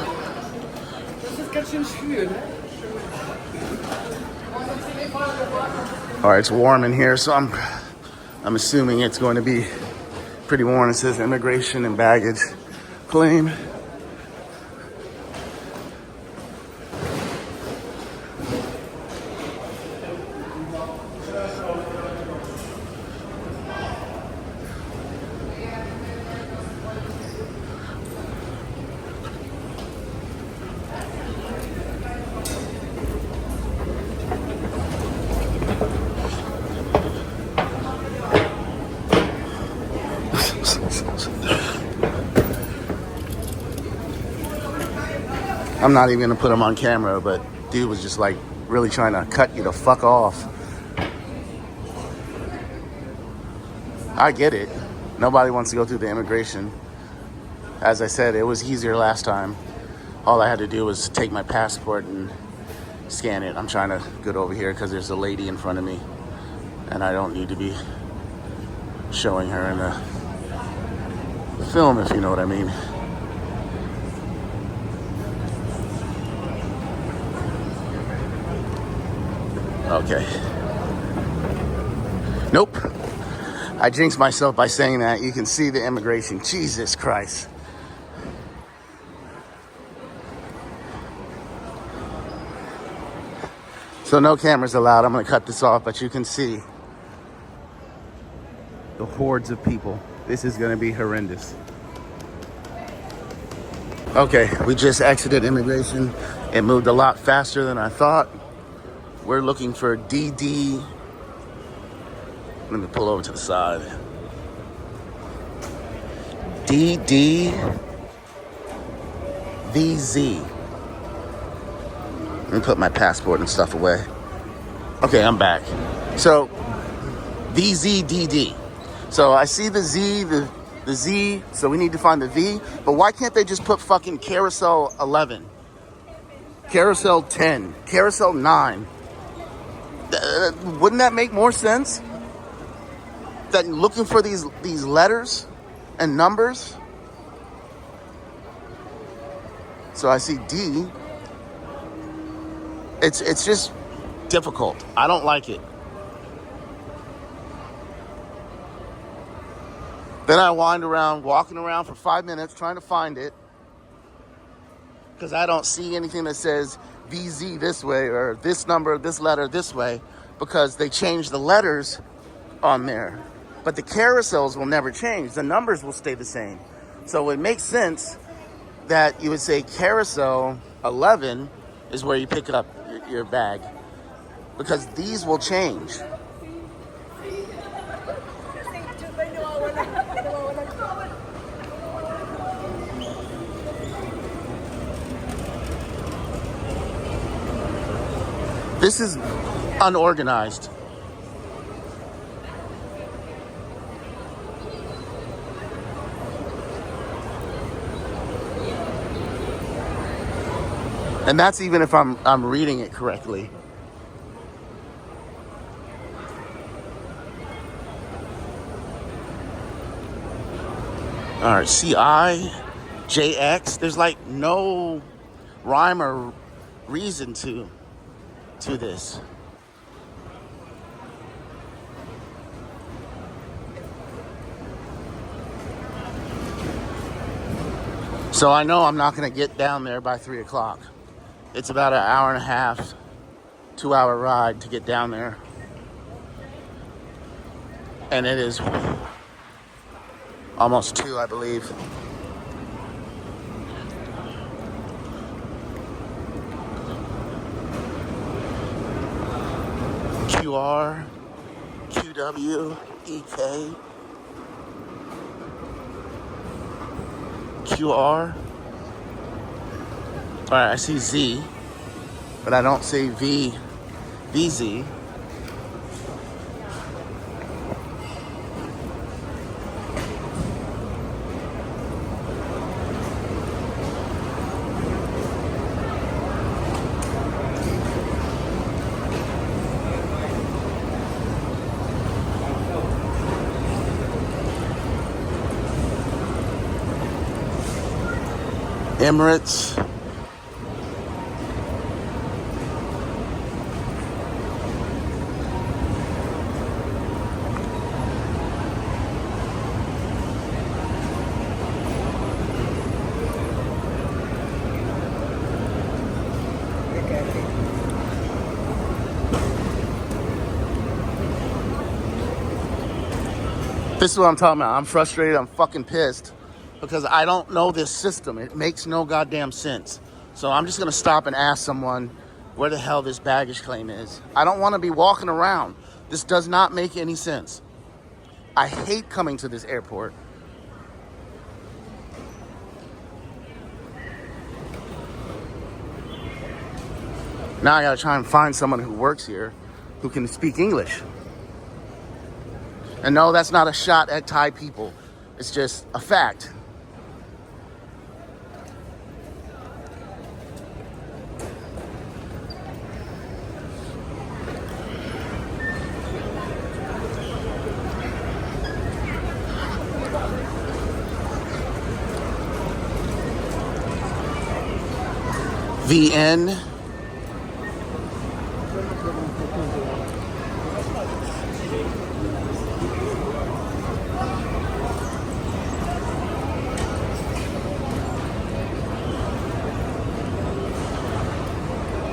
right, it's warm in here, so I'm assuming it's going to be pretty warm. It says immigration and baggage claim. I'm not even gonna put him on camera, but dude was just like really trying to cut you the fuck off. I get it. Nobody wants to go through the immigration. As I said, it was easier last time. All I had to do was take my passport and scan it. I'm trying to get over here because there's a lady in front of me and I don't need to be showing her in a film, if you know what I mean. Okay. Nope. I jinxed myself by saying that. You can see the immigration. Jesus Christ. So no cameras allowed. I'm going to cut this off, but you can see the hordes of people. This is going to be horrendous. Okay, we just exited immigration. It moved a lot faster than I thought. We're looking for DD. Let me pull over to the side. DDVZ. Let me put my passport and stuff away. Okay, I'm back. So, VZDD. So I see the Z, the Z, so we need to find the V. But why can't they just put fucking Carousel 11? Carousel 10? Carousel 9? Wouldn't that make more sense? That looking for these letters and numbers. So I see D. It's just difficult. I don't like it. Then I wind around, walking around for 5 minutes trying to find it because I don't see anything that says VZ this way or this number, this letter this way, because they changed the letters on there. But the carousels will never change. The numbers will stay the same. So it makes sense that you would say Carousel 11 is where you pick up your bag, because these will change. This is unorganized. And that's even if I'm reading it correctly. All right, CI, JX. There's like no rhyme or reason to this. So I know I'm not going to get down there by 3 o'clock. It's about an hour and a half, 2-hour ride to get down there. And it is almost 2, I believe. QR, QW, EK, QR. All right, I see Z, but I don't see VZ. Emirates. This is what I'm talking about. I'm frustrated. I'm fucking pissed because I don't know this system. It makes no goddamn sense. So I'm just going to stop and ask someone where the hell this baggage claim is. I don't want to be walking around. This does not make any sense. I hate coming to this airport. Now I gotta try and find someone who works here who can speak English. And no, that's not a shot at Thai people. It's just a fact. VN.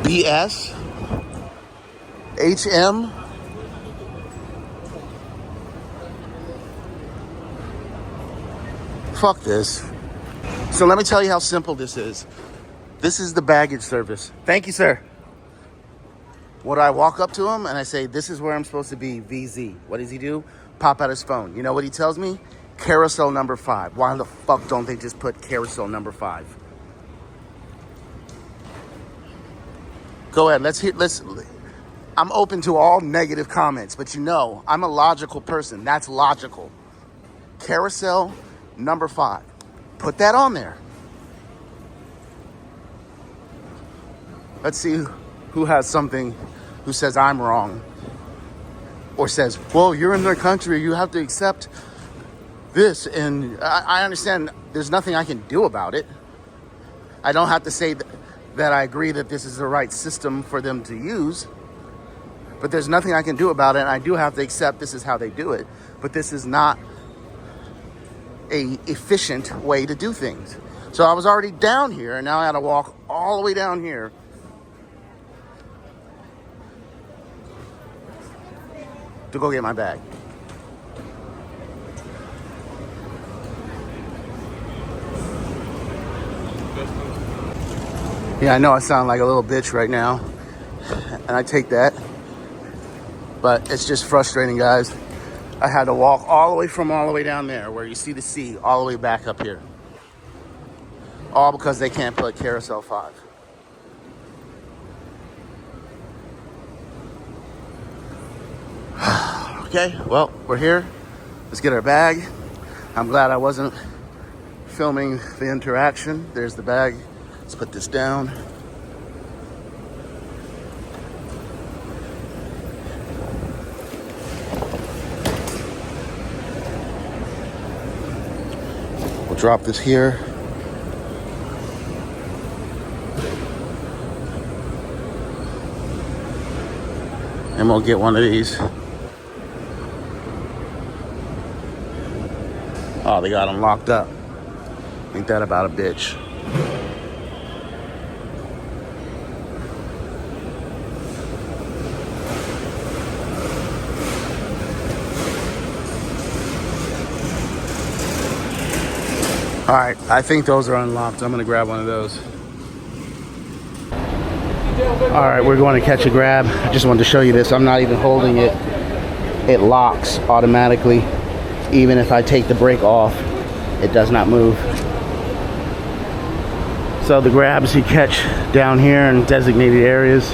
BS. HM. Fuck this. So let me tell you how simple this is. This is the baggage service. Thank you, sir. What I walk up to him and I say, this is where I'm supposed to be, VZ. What does he do? Pop out his phone. You know what he tells me? Carousel number 5. Why the fuck don't they just put carousel number 5? Go ahead, let's I'm open to all negative comments, but you know, I'm a logical person. That's logical. Carousel number 5. Put that on there. Let's see who has something, who says I'm wrong. Or says, well, you're in their country, you have to accept this. And I understand there's nothing I can do about it. I don't have to say that I agree that this is the right system for them to use. But there's nothing I can do about it. And I do have to accept this is how they do it. But this is not a efficient way to do things. So I was already down here, and now I gotta walk all the way down here to go get my bag. Yeah, I know I sound like a little bitch right now, and I take that, but it's just frustrating, guys. I had to walk all the way down there where you see the sea, all the way back up here. All because they can't put Carousel 5. Okay, well, we're here. Let's get our bag. I'm glad I wasn't filming the interaction. There's the bag. Let's put this down. We'll drop this here. And we'll get one of these. Oh, they got them locked up. Ain't that about a bitch? All right, I think those are unlocked. I'm gonna grab one of those. All right, we're going to catch a grab. I just wanted to show you this. I'm not even holding it. It locks automatically. Even if I take the brake off, it does not move. So the grabs you catch down here in designated areas,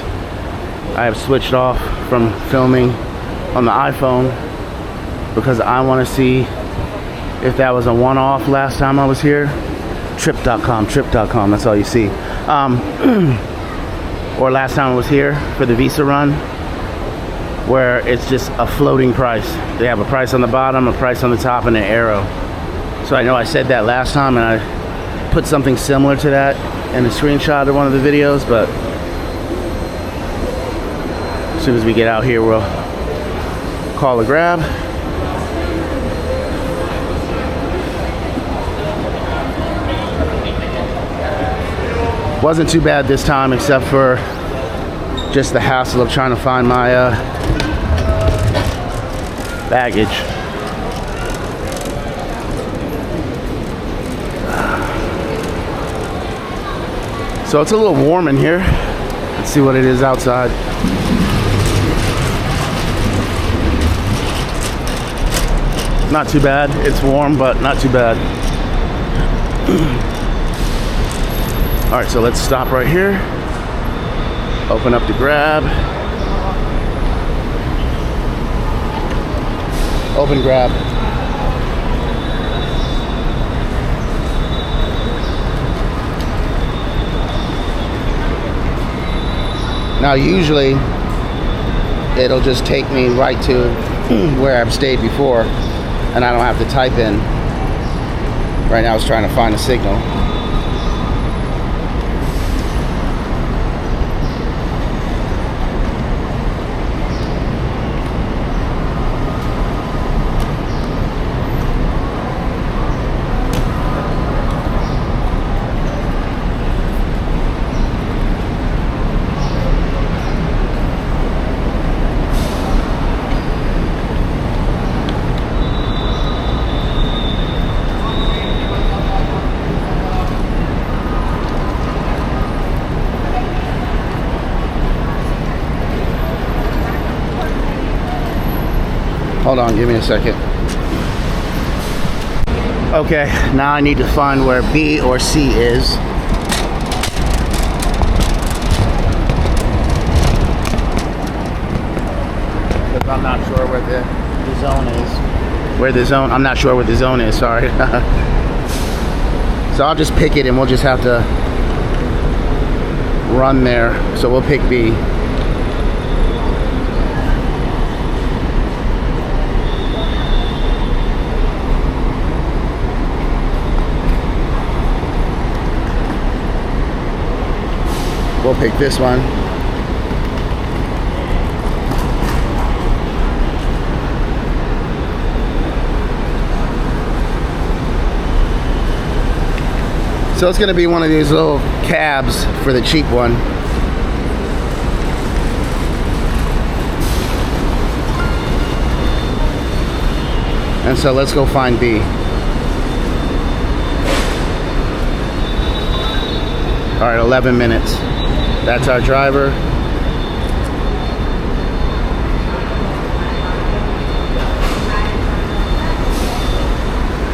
I have switched off from filming on the iPhone because I want to see if that was a one-off last time I was here. Trip.com, that's all you see. Or last time I was here for the Visa run, where it's just a floating price. They have a price on the bottom, a price on the top, and an arrow. So I know I said that last time, and I put something similar to that in a screenshot of one of the videos, but as soon as we get out here, we'll call a grab. Wasn't too bad this time, except for just the hassle of trying to find my baggage. So it's a little warm in here. Let's see what it is outside. Not too bad. It's warm, but not too bad. All right, so let's stop right here. Open up the grab. Open grab. Now usually it'll just take me right to where I've stayed before and I don't have to type in. Right now it's trying to find a signal. Hold on, give me a second. Okay, now I need to find where B or C is. Because I'm not sure where the zone is. I'm not sure where the zone is, sorry. So I'll just pick it and we'll just have to run there. So we'll pick B. We'll pick this one. So it's gonna be one of these little cabs for the cheap one. And so let's go find B. All right, 11 minutes. That's our driver.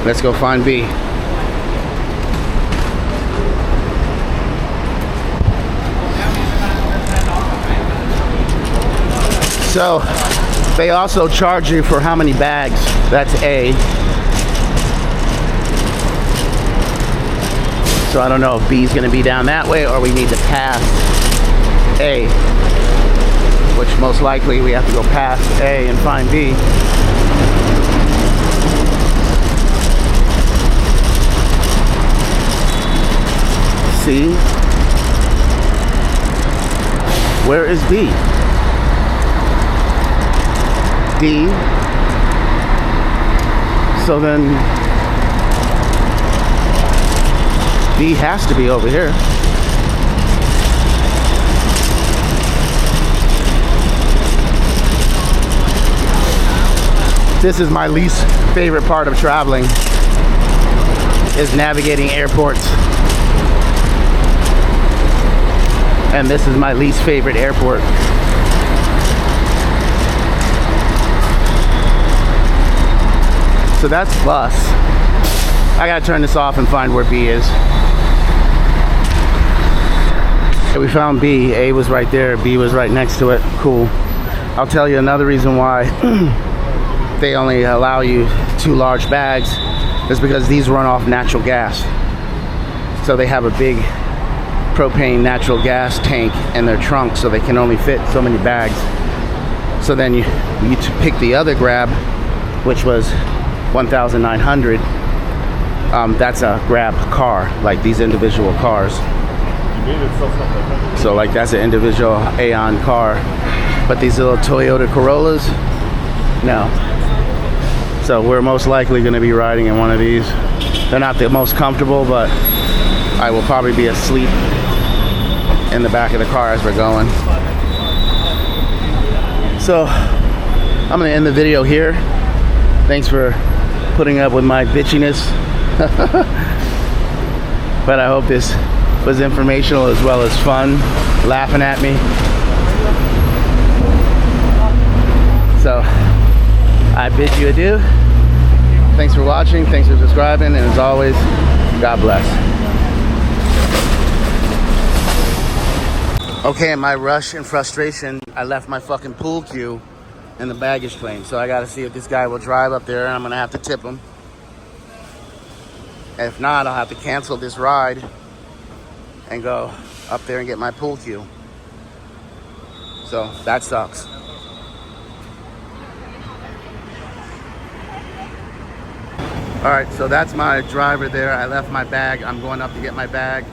Let's go find B. So they also charge you for how many bags. That's A. So I don't know if B is going to be down that way or we need to pass A, which most likely we have to go past A and find B. C. Where is B? D. So then B has to be over here. This is my least favorite part of traveling, is navigating airports. And this is my least favorite airport. So that's bus. I gotta turn this off and find where B is. We found B. A was right there. B was right next to it. Cool. I'll tell you another reason why they only allow you 2 large bags is because these run off natural gas. So they have a big propane natural gas tank in their trunk, so they can only fit so many bags. So then you pick the other Grab, which was 1,900. That's a Grab car, like these individual cars. So like that's an individual Aeon car, but these little Toyota Corollas, no. So we're most likely going to be riding in one of these. They're not the most comfortable, but I will probably be asleep in the back of the car as we're going. So I'm going to end the video here. Thanks for putting up with my bitchiness. But I hope this was informational as well as fun, laughing at me. So I bid you adieu. Thanks for watching, thanks for subscribing, and as always, God bless. Okay, in my rush and frustration, I left my fucking pool cue in the baggage claim. So I gotta see if this guy will drive up there, and I'm gonna have to tip him. If not, I'll have to cancel this ride and go up there and get my pool cue. So that sucks. All right, so that's my driver there. I left my bag. I'm going up to get my bag.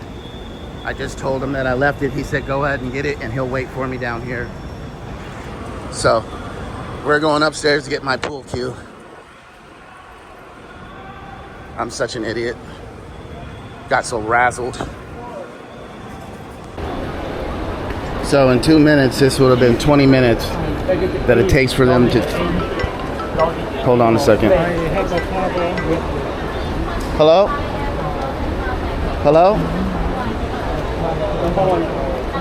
I just told him that I left it. He said, go ahead and get it, and he'll wait for me down here. So we're going upstairs to get my pool cue. I'm such an idiot. Got so razzled. So in 2 minutes, this would have been 20 minutes that it takes for them to... Hold on a second. Hello? Hello?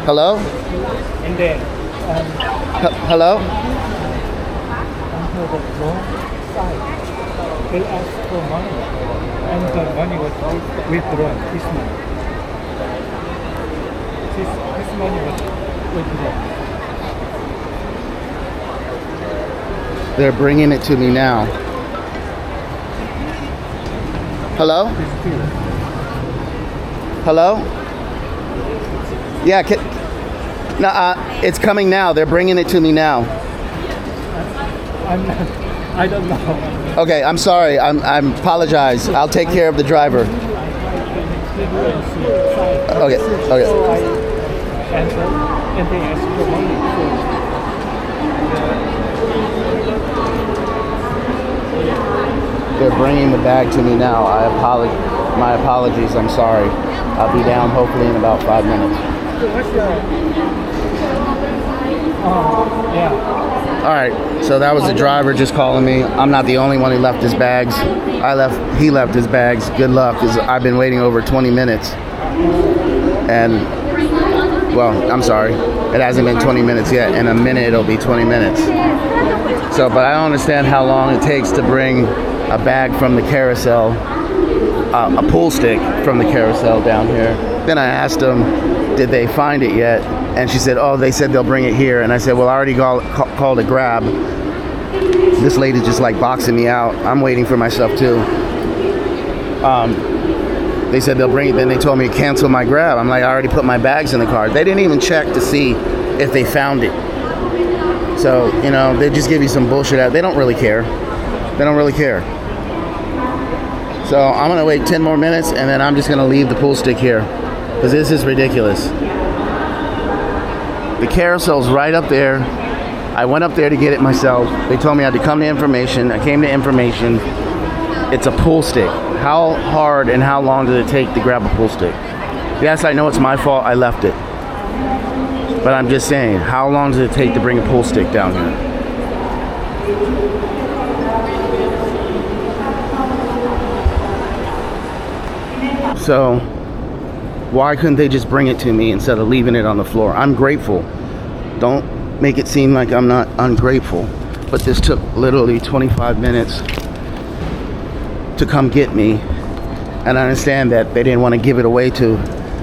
Hello? Hello? They asked for money, and the money was withdrawn this month. This money was withdrawn. They're bringing it to me now. Hello? Hello? Yeah, no, it's coming now. They're bringing it to me now. I don't know. Okay, I'm sorry. I'm apologize. I'll take care of the driver. Okay, okay. And they asked for money. They're bringing the bag to me now. My apologies. I'm sorry. I'll be down hopefully in about 5 minutes. Yeah. All right. So that was the driver just calling me. I'm not the only one who left his bags. He left his bags. Good luck, because I've been waiting over 20 minutes. And well, I'm sorry. It hasn't been 20 minutes yet. In a minute, it'll be 20 minutes. So, but I don't understand how long it takes to bring a bag from the Carousel, a pool stick from the Carousel down here. Then I asked them, did they find it yet? And she said, oh, they said they'll bring it here. And I said, well, I already called a grab. This lady's just like boxing me out. I'm waiting for my stuff too. They said they'll bring it. Then they told me to cancel my grab. I'm like, I already put my bags in the car. They didn't even check to see if they found it. So, you know, they just give you some bullshit out. They don't really care. They don't really care. So I'm gonna wait 10 more minutes, and then I'm just gonna leave the pool stick here, because this is ridiculous. The Carousel's right up there. I went up there to get it myself. They told me I had to come to information. I came to information. It's a pool stick. How hard and how long did it take to grab a pool stick? Yes, I know it's my fault. I left it. But I'm just saying, how long does it take to bring a pool stick down here? So why couldn't they just bring it to me instead of leaving it on the floor? I'm grateful. Don't make it seem like I'm not ungrateful. But this took literally 25 minutes to come get me. And I understand that they didn't want to give it away to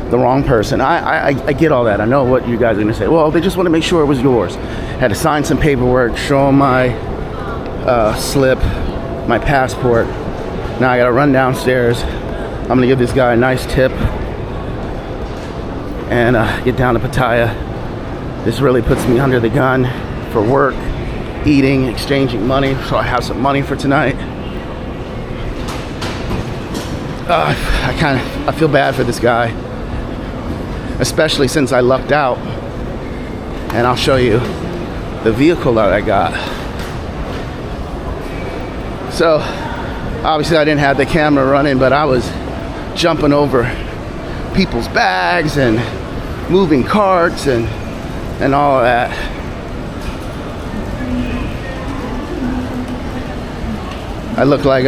the wrong person. I get all that. I know what you guys are going to say. Well, they just want to make sure it was yours. Had to sign some paperwork, show them my slip, my passport. Now I got to run downstairs. I'm gonna give this guy a nice tip and get down to Pattaya. This really puts me under the gun for work, eating, exchanging money, so I have some money for tonight. I feel bad for this guy, especially since I lucked out. And I'll show you the vehicle that I got. So obviously I didn't have the camera running, but I was jumping over people's bags and moving carts and all of that. I look like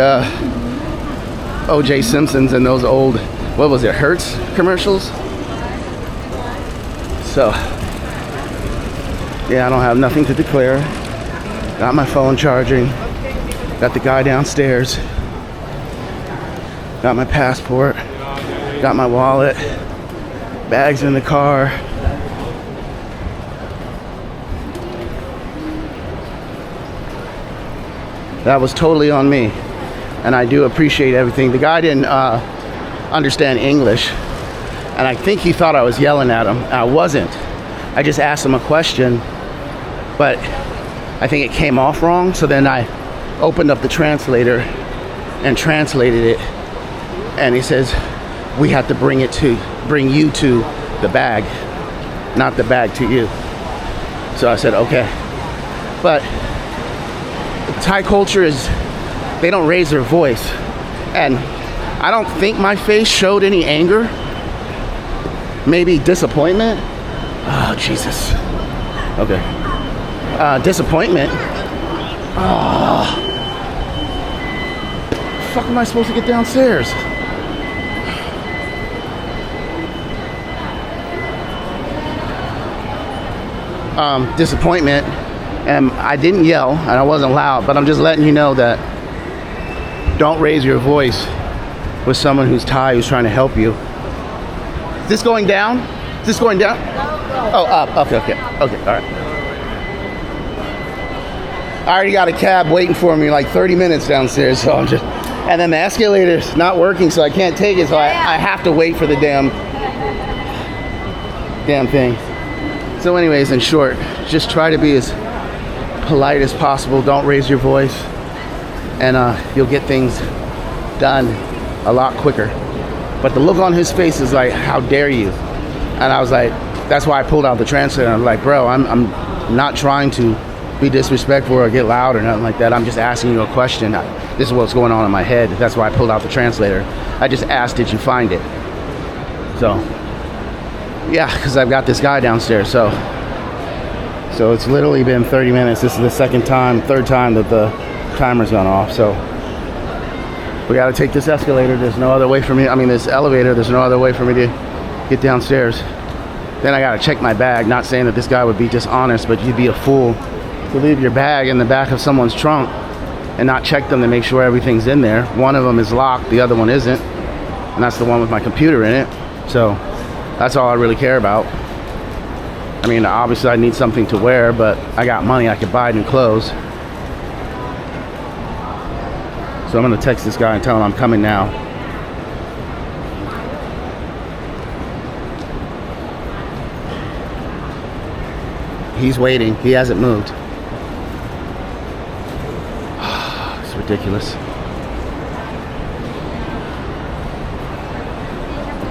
O.J. Simpson's in those old, what was it, Hertz commercials? So, yeah, I don't have nothing to declare. Got my phone charging. Got the guy downstairs. Got my passport, got my wallet, bags in the car. That was totally on me. And I do appreciate everything. The guy didn't understand English. And I think he thought I was yelling at him. I wasn't. I just asked him a question. But I think it came off wrong. So then I opened up the translator and translated it. And he says, we have to bring you to the bag, not the bag to you. So I said, okay. But Thai culture is, they don't raise their voice. And I don't think my face showed any anger. Maybe disappointment. Oh, Jesus. Okay. Disappointment. Oh. The fuck am I supposed to get downstairs? Disappointment, and I didn't yell and I wasn't loud, but I'm just letting you know that don't raise your voice with someone who's Thai who's trying to help you. Is this going down? Is this going down? Oh, up. Okay, all right. I already got a cab waiting for me like 30 minutes downstairs, so I'm just, and then the escalator's not working, so I can't take it, so I have to wait for the damn thing. So anyways, in short, just try to be as polite as possible. Don't raise your voice, and you'll get things done a lot quicker. But the look on his face is like, how dare you? And I was like, that's why I pulled out the translator. I'm like, bro, I'm not trying to be disrespectful or get loud or nothing like that. I'm just asking you a question. This is what's going on in my head. That's why I pulled out the translator. I just asked, did you find it? So yeah, because I've got this guy downstairs, so it's literally been 30 minutes. This is the third time that the timer's gone off, so we got to take this escalator. There's no other way for me, this elevator, there's no other way for me to get downstairs. Then I got to check my bag, not saying that this guy would be dishonest, but you'd be a fool to leave your bag in the back of someone's trunk and not check them to make sure everything's in there. One of them is locked, the other one isn't, and that's the one with my computer in it, so that's all I really care about. Obviously I need something to wear, but I got money, I could buy new clothes. So I'm gonna text this guy and tell him I'm coming now. He's waiting, he hasn't moved. It's ridiculous.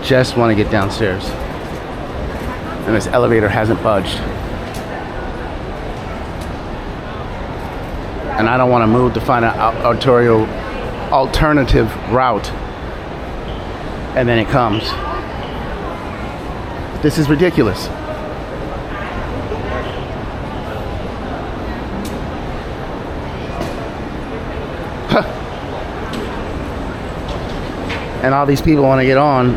Just want to get downstairs, and this elevator hasn't budged, and I don't want to move to find an alternative route, and then it comes. This is ridiculous. And all these people want to get on.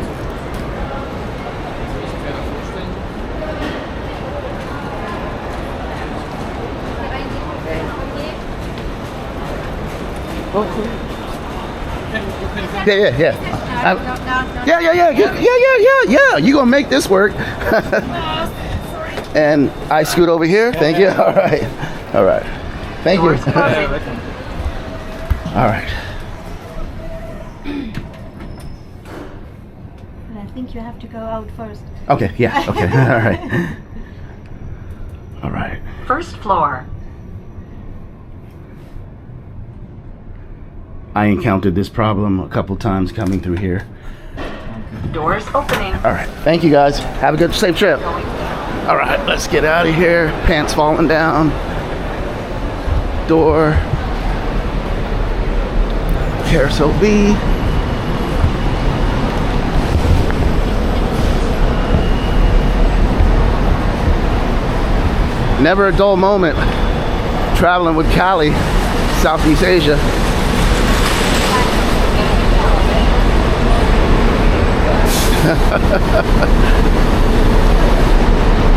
Yeah. Yeah. You gonna make this work? And I scoot over here. Thank you. All right. Thank you. All right. I think you have to go out first. Okay. Yeah. Okay. All right. First floor. I encountered this problem a couple times coming through here. Doors opening. All right. Thank you guys. Have a good, safe trip. All right. Let's get out of here. Pants falling down. Door. Carousel B. Never a dull moment traveling with Cali, Southeast Asia.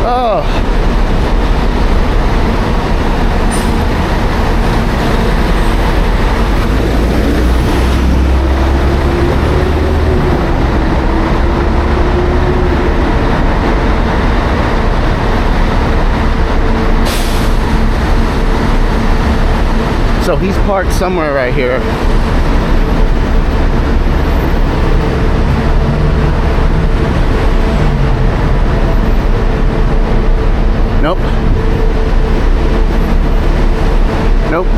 Oh. So he's parked somewhere right here. Nope. Nope.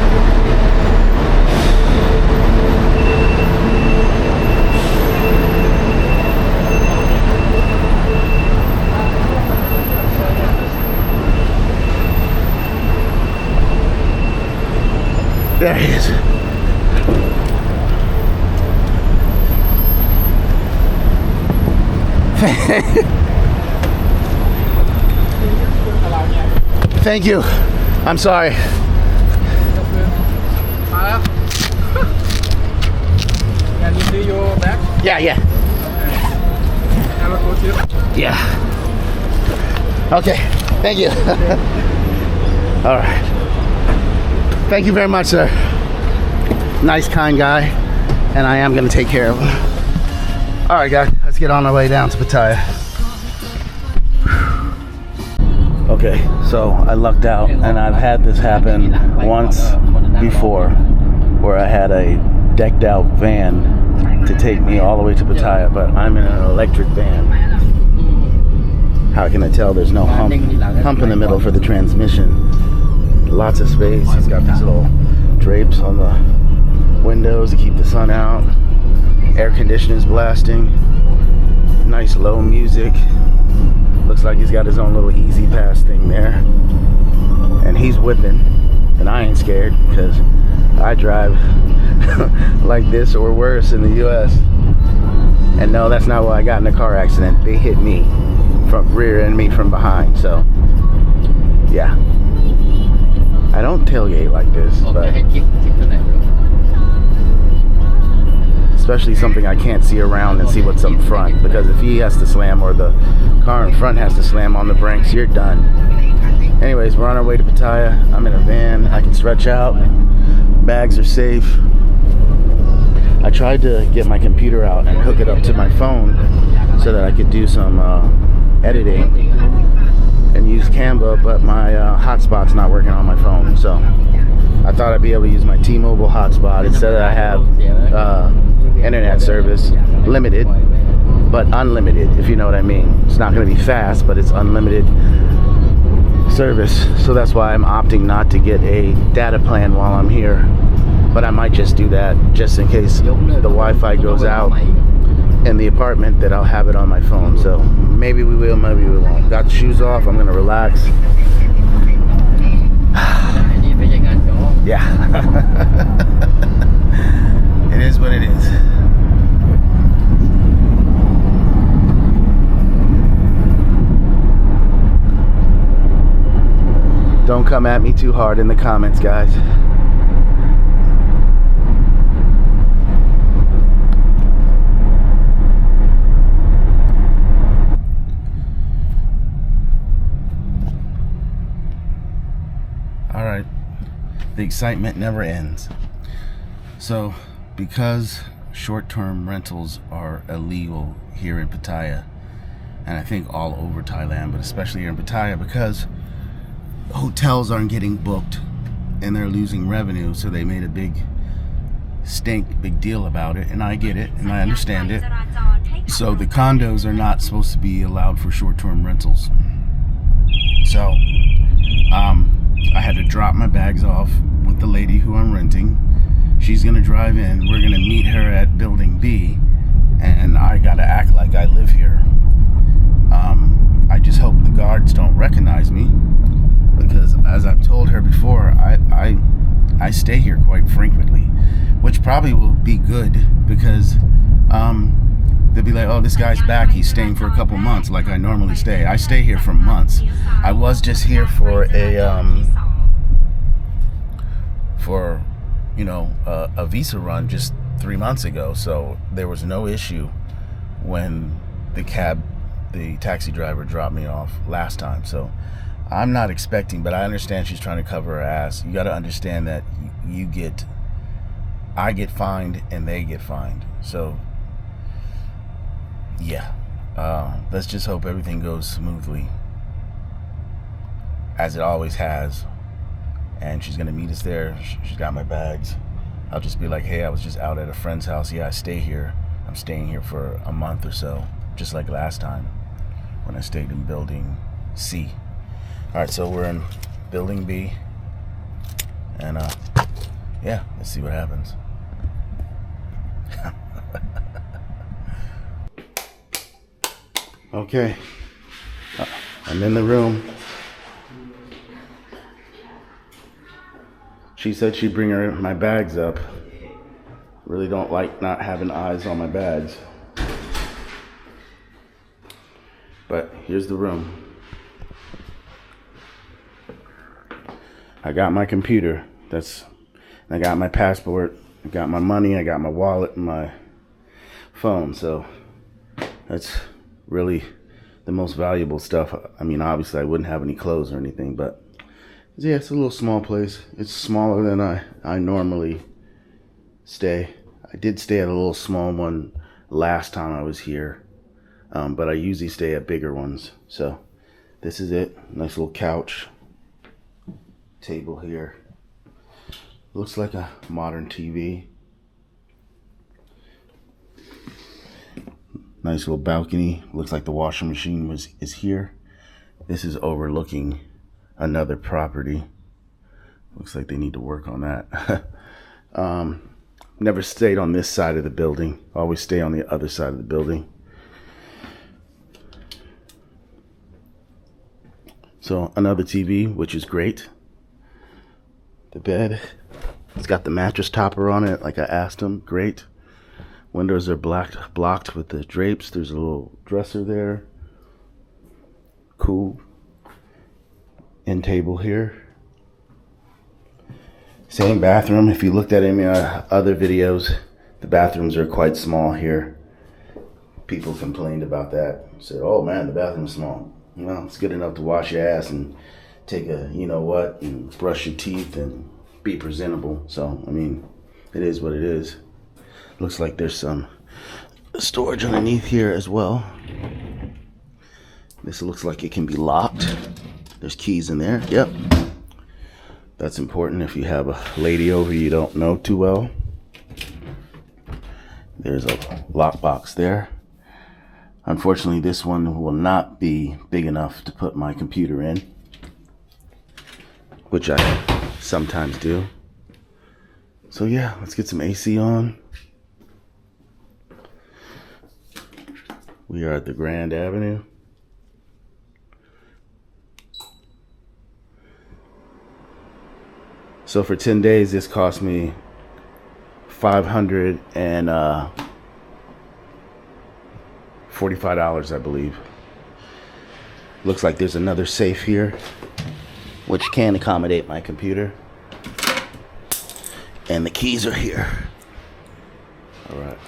There he is. Thank you. I'm sorry. Can you see your back? Yeah, yeah. Have a good trip. Yeah. Okay. Thank you. All right. Thank you very much, sir. Nice, kind guy. And I am going to take care of him. All right, guys. Let's get on our way down to Pattaya. Okay, so I lucked out, and I've had this happen once before, where I had a decked out van to take me all the way to Pattaya, but I'm in an electric van. How can I tell there's no hump in the middle for the transmission? Lots of space. He's got these little drapes on the windows to keep the sun out. Air conditioners blasting. Nice low music. Looks like he's got his own little easy pass thing there. And he's whipping. And I ain't scared because I drive like this or worse in the US. And no, that's not why I got in a car accident. They hit me from rear and me from behind. So, yeah. I don't tailgate like this, but especially something I can't see around and see what's up front, because if he has to slam or the car in front has to slam on the brakes, you're done. Anyways, we're on our way to Pattaya. I'm in a van. I can stretch out. Bags are safe. I tried to get my computer out and hook it up to my phone so that I could do some editing and use Canva, but my hotspot's not working on my phone, so I thought I'd be able to use my T-Mobile hotspot instead of I have internet service, limited, but unlimited, if you know what I mean. It's not going to be fast, but it's unlimited service, so that's why I'm opting not to get a data plan while I'm here, but I might just do that just in case the Wi-Fi goes out in the apartment, that I'll have it on my phone. So maybe we will, maybe we won't. Got the shoes off. I'm gonna relax. Yeah. It is what it is. Don't come at me too hard in the comments, guys. All right, the excitement never ends. So, because short-term rentals are illegal here in Pattaya, and I think all over Thailand, but especially here in Pattaya, because hotels aren't getting booked and they're losing revenue, so they made a big deal about it, and I get it and I understand it. So the condos are not supposed to be allowed for short-term rentals. So I had to drop my bags off with the lady who I'm renting. She's gonna drive in. We're gonna meet her at building B, and I gotta act like I live here. I just hope the guards don't recognize me, because as I've told her before, I stay here quite frequently, which probably will be good, because they'll be like, oh, this guy's back, he's staying for a couple months like I normally stay. I stay here for months. I was just here for a visa run just 3 months ago, so there was no issue when the taxi driver dropped me off last time. So I'm not expecting, but I understand she's trying to cover her ass. You got to understand that I get fined and they get fined. So yeah, let's just hope everything goes smoothly, as it always has. and she's gonna meet us there. She's got my bags. I'll just be like, hey, I was just out at a friend's house. Yeah, I stay here. I'm staying here for a month or so, just like last time when I stayed in building C. All right, so we're in building B, and yeah, let's see what happens. Okay, I'm in the room. She said she'd bring my bags up. Really don't like not having eyes on my bags. But here's the room. I got my computer. I got my passport. I got my money. I got my wallet and my phone. So that's really the most valuable stuff. I mean, obviously I wouldn't have any clothes or anything, but yeah, it's a little small place. It's smaller than I normally stay. I did stay at a little small one last time I was here, but I usually stay at bigger ones. So this is it. Nice little couch, table here. Looks like a modern TV. Nice little balcony. Looks like the washing machine is here. This is overlooking another property. Looks like they need to work on that. Never stayed on this side of the building. Always stay on the other side of the building. So another TV, which is great. The bed, it's got the mattress topper on it, like I asked him. Great. Windows are blocked with the drapes. There's a little dresser there. Cool. End table here. Same bathroom. If you looked at any other videos, the bathrooms are quite small here. People complained about that. Said, oh man, the bathroom's small. Well, it's good enough to wash your ass and take a, you know what, and brush your teeth and be presentable. So, I mean, it is what it is. Looks like there's some storage underneath here as well. This looks like it can be locked. There's keys in there. Yep. That's important if you have a lady over you don't know too well. There's a lockbox there. Unfortunately, this one will not be big enough to put my computer in, which I sometimes do. So yeah, let's get some AC on. We are at the Grand Avenue. So for 10 days, this cost me $545, I believe. Looks like there's another safe here, which can accommodate my computer. And the keys are here. All right.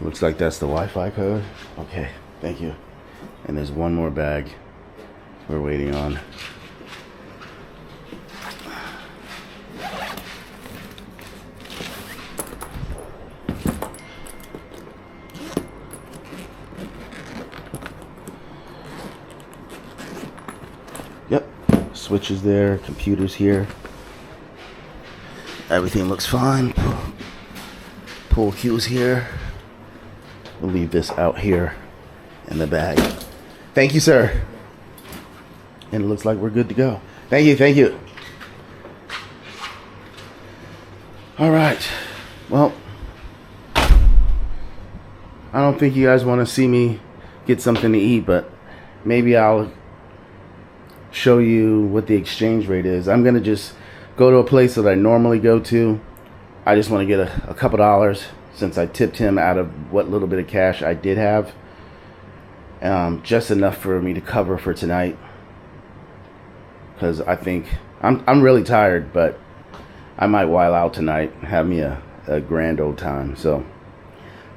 Looks like that's the Wi-Fi code. Okay, thank you. And there's one more bag we're waiting on. Yep, switches there, computers here. Everything looks fine. Pool cues here. We'll leave this out here in the bag. Thank you, sir. And it looks like we're good to go. Thank you, thank you. All right. Well, I don't think you guys want to see me get something to eat, but maybe I'll show you what the exchange rate is. I'm gonna just go to a place that I normally go to. I just want to get a couple dollars since I tipped him out of what little bit of cash I did have. Just enough for me to cover for tonight. Because I think I'm really tired, but I might while out tonight, have me a grand old time. So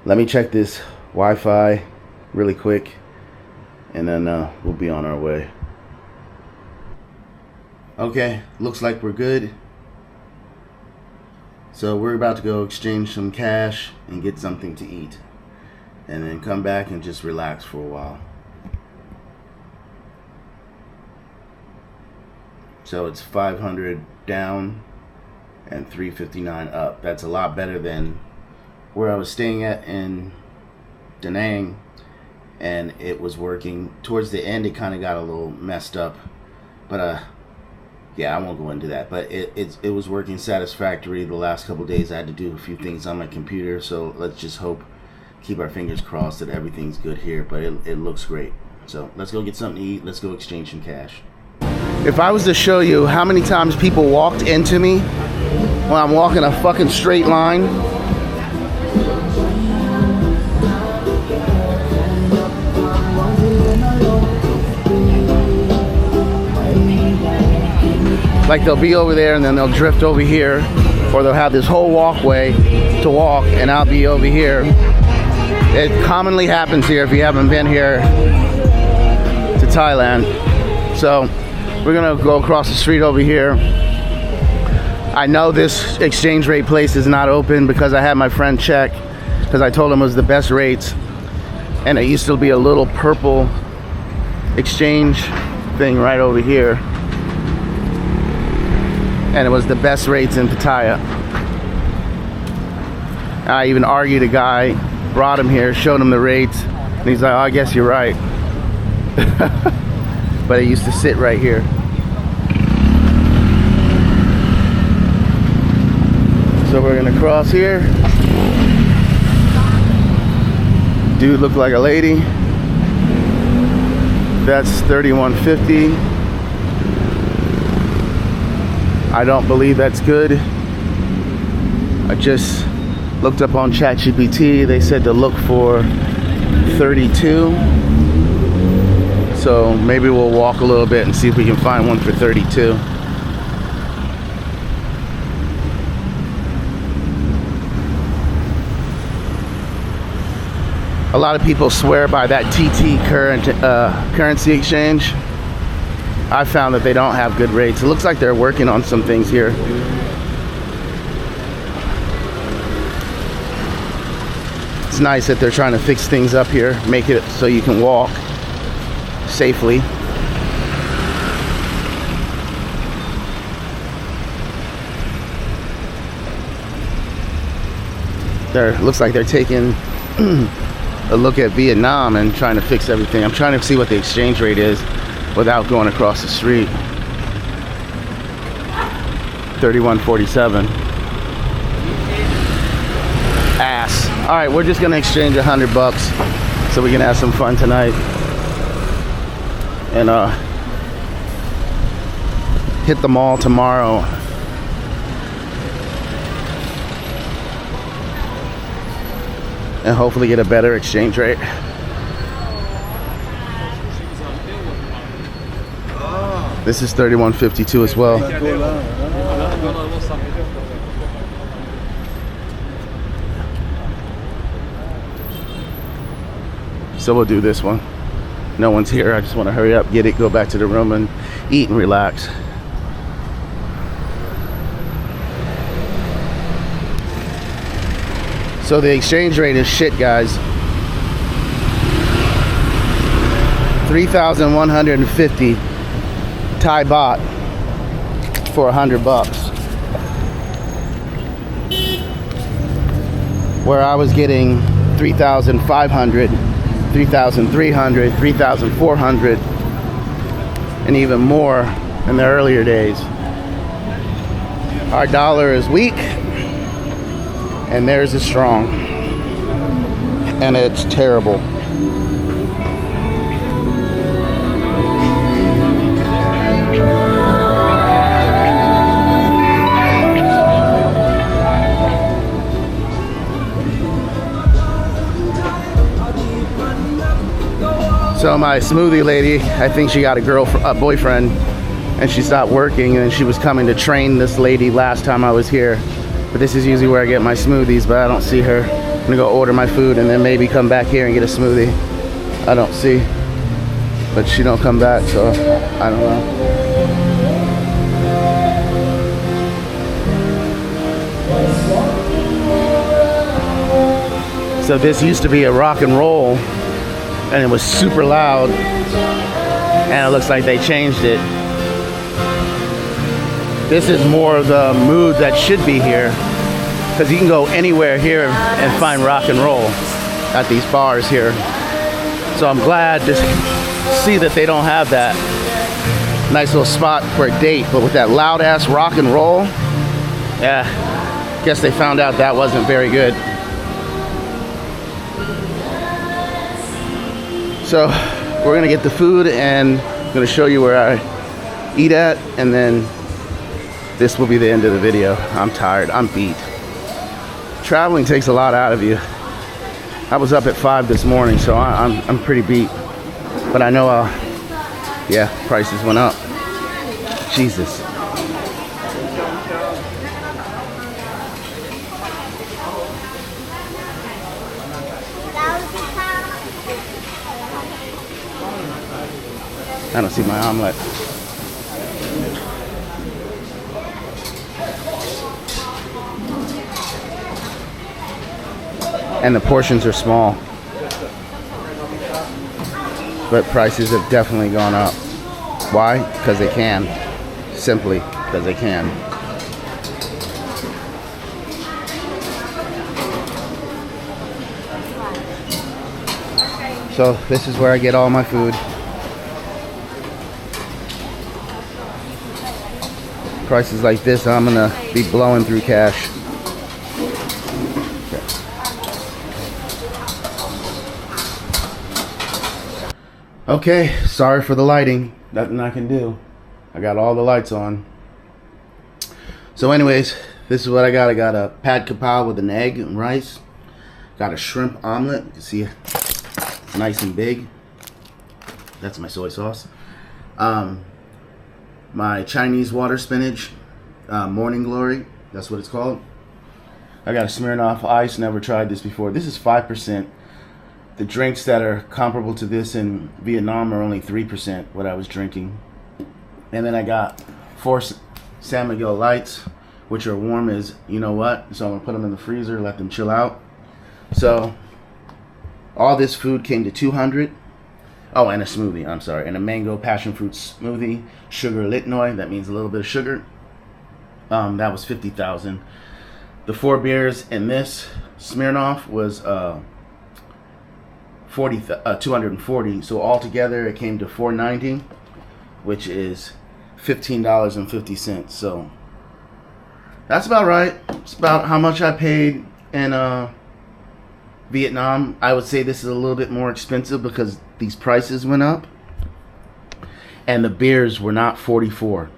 let me check this Wi-Fi really quick, and then we'll be on our way. Okay, looks like we're good. So we're about to go exchange some cash and get something to eat, and then come back and just relax for a while. So it's 500 down and 359 up. That's a lot better than where I was staying at in Da Nang, and it was working. Towards the end, it kind of got a little messed up, but yeah, I won't go into that. But it was working satisfactory. The last couple days, I had to do a few things on my computer, so let's just hope, keep our fingers crossed that everything's good here. But it looks great. So let's go get something to eat. Let's go exchange some cash. If I was to show you how many times people walked into me when I'm walking a fucking straight line, like they'll be over there and then they'll drift over here, or they'll have this whole walkway to walk and I'll be over here. It commonly happens here if you haven't been here to Thailand. So we're gonna go across the street over here. I know this exchange rate place is not open because I had my friend check, because I told him it was the best rates, and it used to be a little purple exchange thing right over here, and it was the best rates in Pattaya. I even argued a guy, brought him here, showed him the rates, and he's like, oh, I guess you're right. But it used to sit right here. So we're gonna cross here. Dude looked like a lady. That's 31.50. I don't believe that's good. I just looked up on ChatGPT. They said to look for 32. So maybe we'll walk a little bit and see if we can find one for 32. A lot of people swear by that TT currency exchange. I found that they don't have good rates. It looks like they're working on some things here. It's nice that they're trying to fix things up here, make it so you can walk safely. Looks like they're taking a look at Vietnam and trying to fix everything. I'm trying to see what the exchange rate is without going across the street. 31.47. Ass. All right, we're just gonna exchange $100 so we can have some fun tonight. And hit the mall tomorrow. And hopefully get a better exchange rate. This is 31.52 as well. So we'll do this one. No one's here. I just want to hurry up, get it, go back to the room and eat and relax. So the exchange rate is shit, guys. 3,150 Thai baht for $100. Where I was getting 3,500, 3,300, 3,400, and even more in the earlier days. Our dollar is weak, and theirs is strong, and it's terrible. So my smoothie lady, I think she got a boyfriend, and she stopped working, and she was coming to train this lady last time I was here. But this is usually where I get my smoothies, but I don't see her. I'm gonna go order my food and then maybe come back here and get a smoothie. I don't see, but she don't come back, so I don't know. So this used to be a rock and roll, and it was super loud, and it looks like they changed it. This is more of the mood that should be here, because you can go anywhere here and find rock and roll at these bars here. So I'm glad to see that they don't have that nice little spot for a date, but with that loud ass rock and roll, yeah, guess they found out that wasn't very good. So we're gonna get the food and I'm gonna show you where I eat at, and then this will be the end of the video. I'm tired, I'm beat. Traveling takes a lot out of you. I was up at 5 this morning, so I'm pretty beat. But I know, yeah, prices went up. Jesus. I don't see my omelet. And the portions are small. But prices have definitely gone up. Why? Because they can. Simply because they can. So this is where I get all my food. Prices like this, I'm gonna be blowing through cash. Okay, sorry for the lighting. Nothing I can do. I got all the lights on. So anyways, this is what I got. I got a pad kapow with an egg and rice. Got a shrimp omelet. You can see it's nice and big. That's my soy sauce. My Chinese water spinach, Morning Glory. That's what it's called. I got a Smirnoff Ice. Never tried this before. This is 5%. The drinks that are comparable to this in Vietnam are only 3% what I was drinking. And then I got 4 San Miguel Lights, which are warm as you know what. So I'm gonna put them in the freezer, let them chill out. So all this food came to 200. Oh, and a smoothie, I'm sorry. And a mango passion fruit smoothie, sugar litnoy, that means a little bit of sugar. That was 50,000. The 4 beers in this Smirnoff was 240. So altogether it came to 490, which is $15.50. So that's about right. It's about how much I paid in Vietnam. I would say this is a little bit more expensive because these prices went up, and the beers were not 44.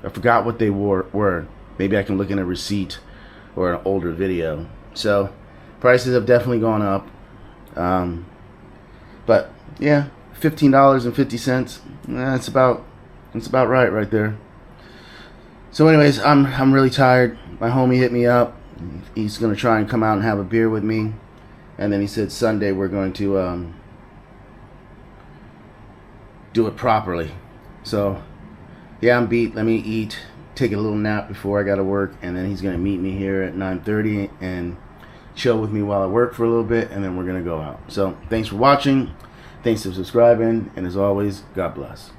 I forgot what they were. Maybe I can look in a receipt or an older video. So prices have definitely gone up. But yeah, $15.50. That's about right there. So anyways, I'm really tired. My homie hit me up. He's gonna try and come out and have a beer with me, and then he said Sunday we're going to do it properly. So yeah, I'm beat. Let me eat, take a little nap before I gotta work, and then he's gonna meet me here at 9:30 and chill with me while I work for a little bit, and then we're gonna go out. So thanks for watching, thanks for subscribing, and as always, God bless.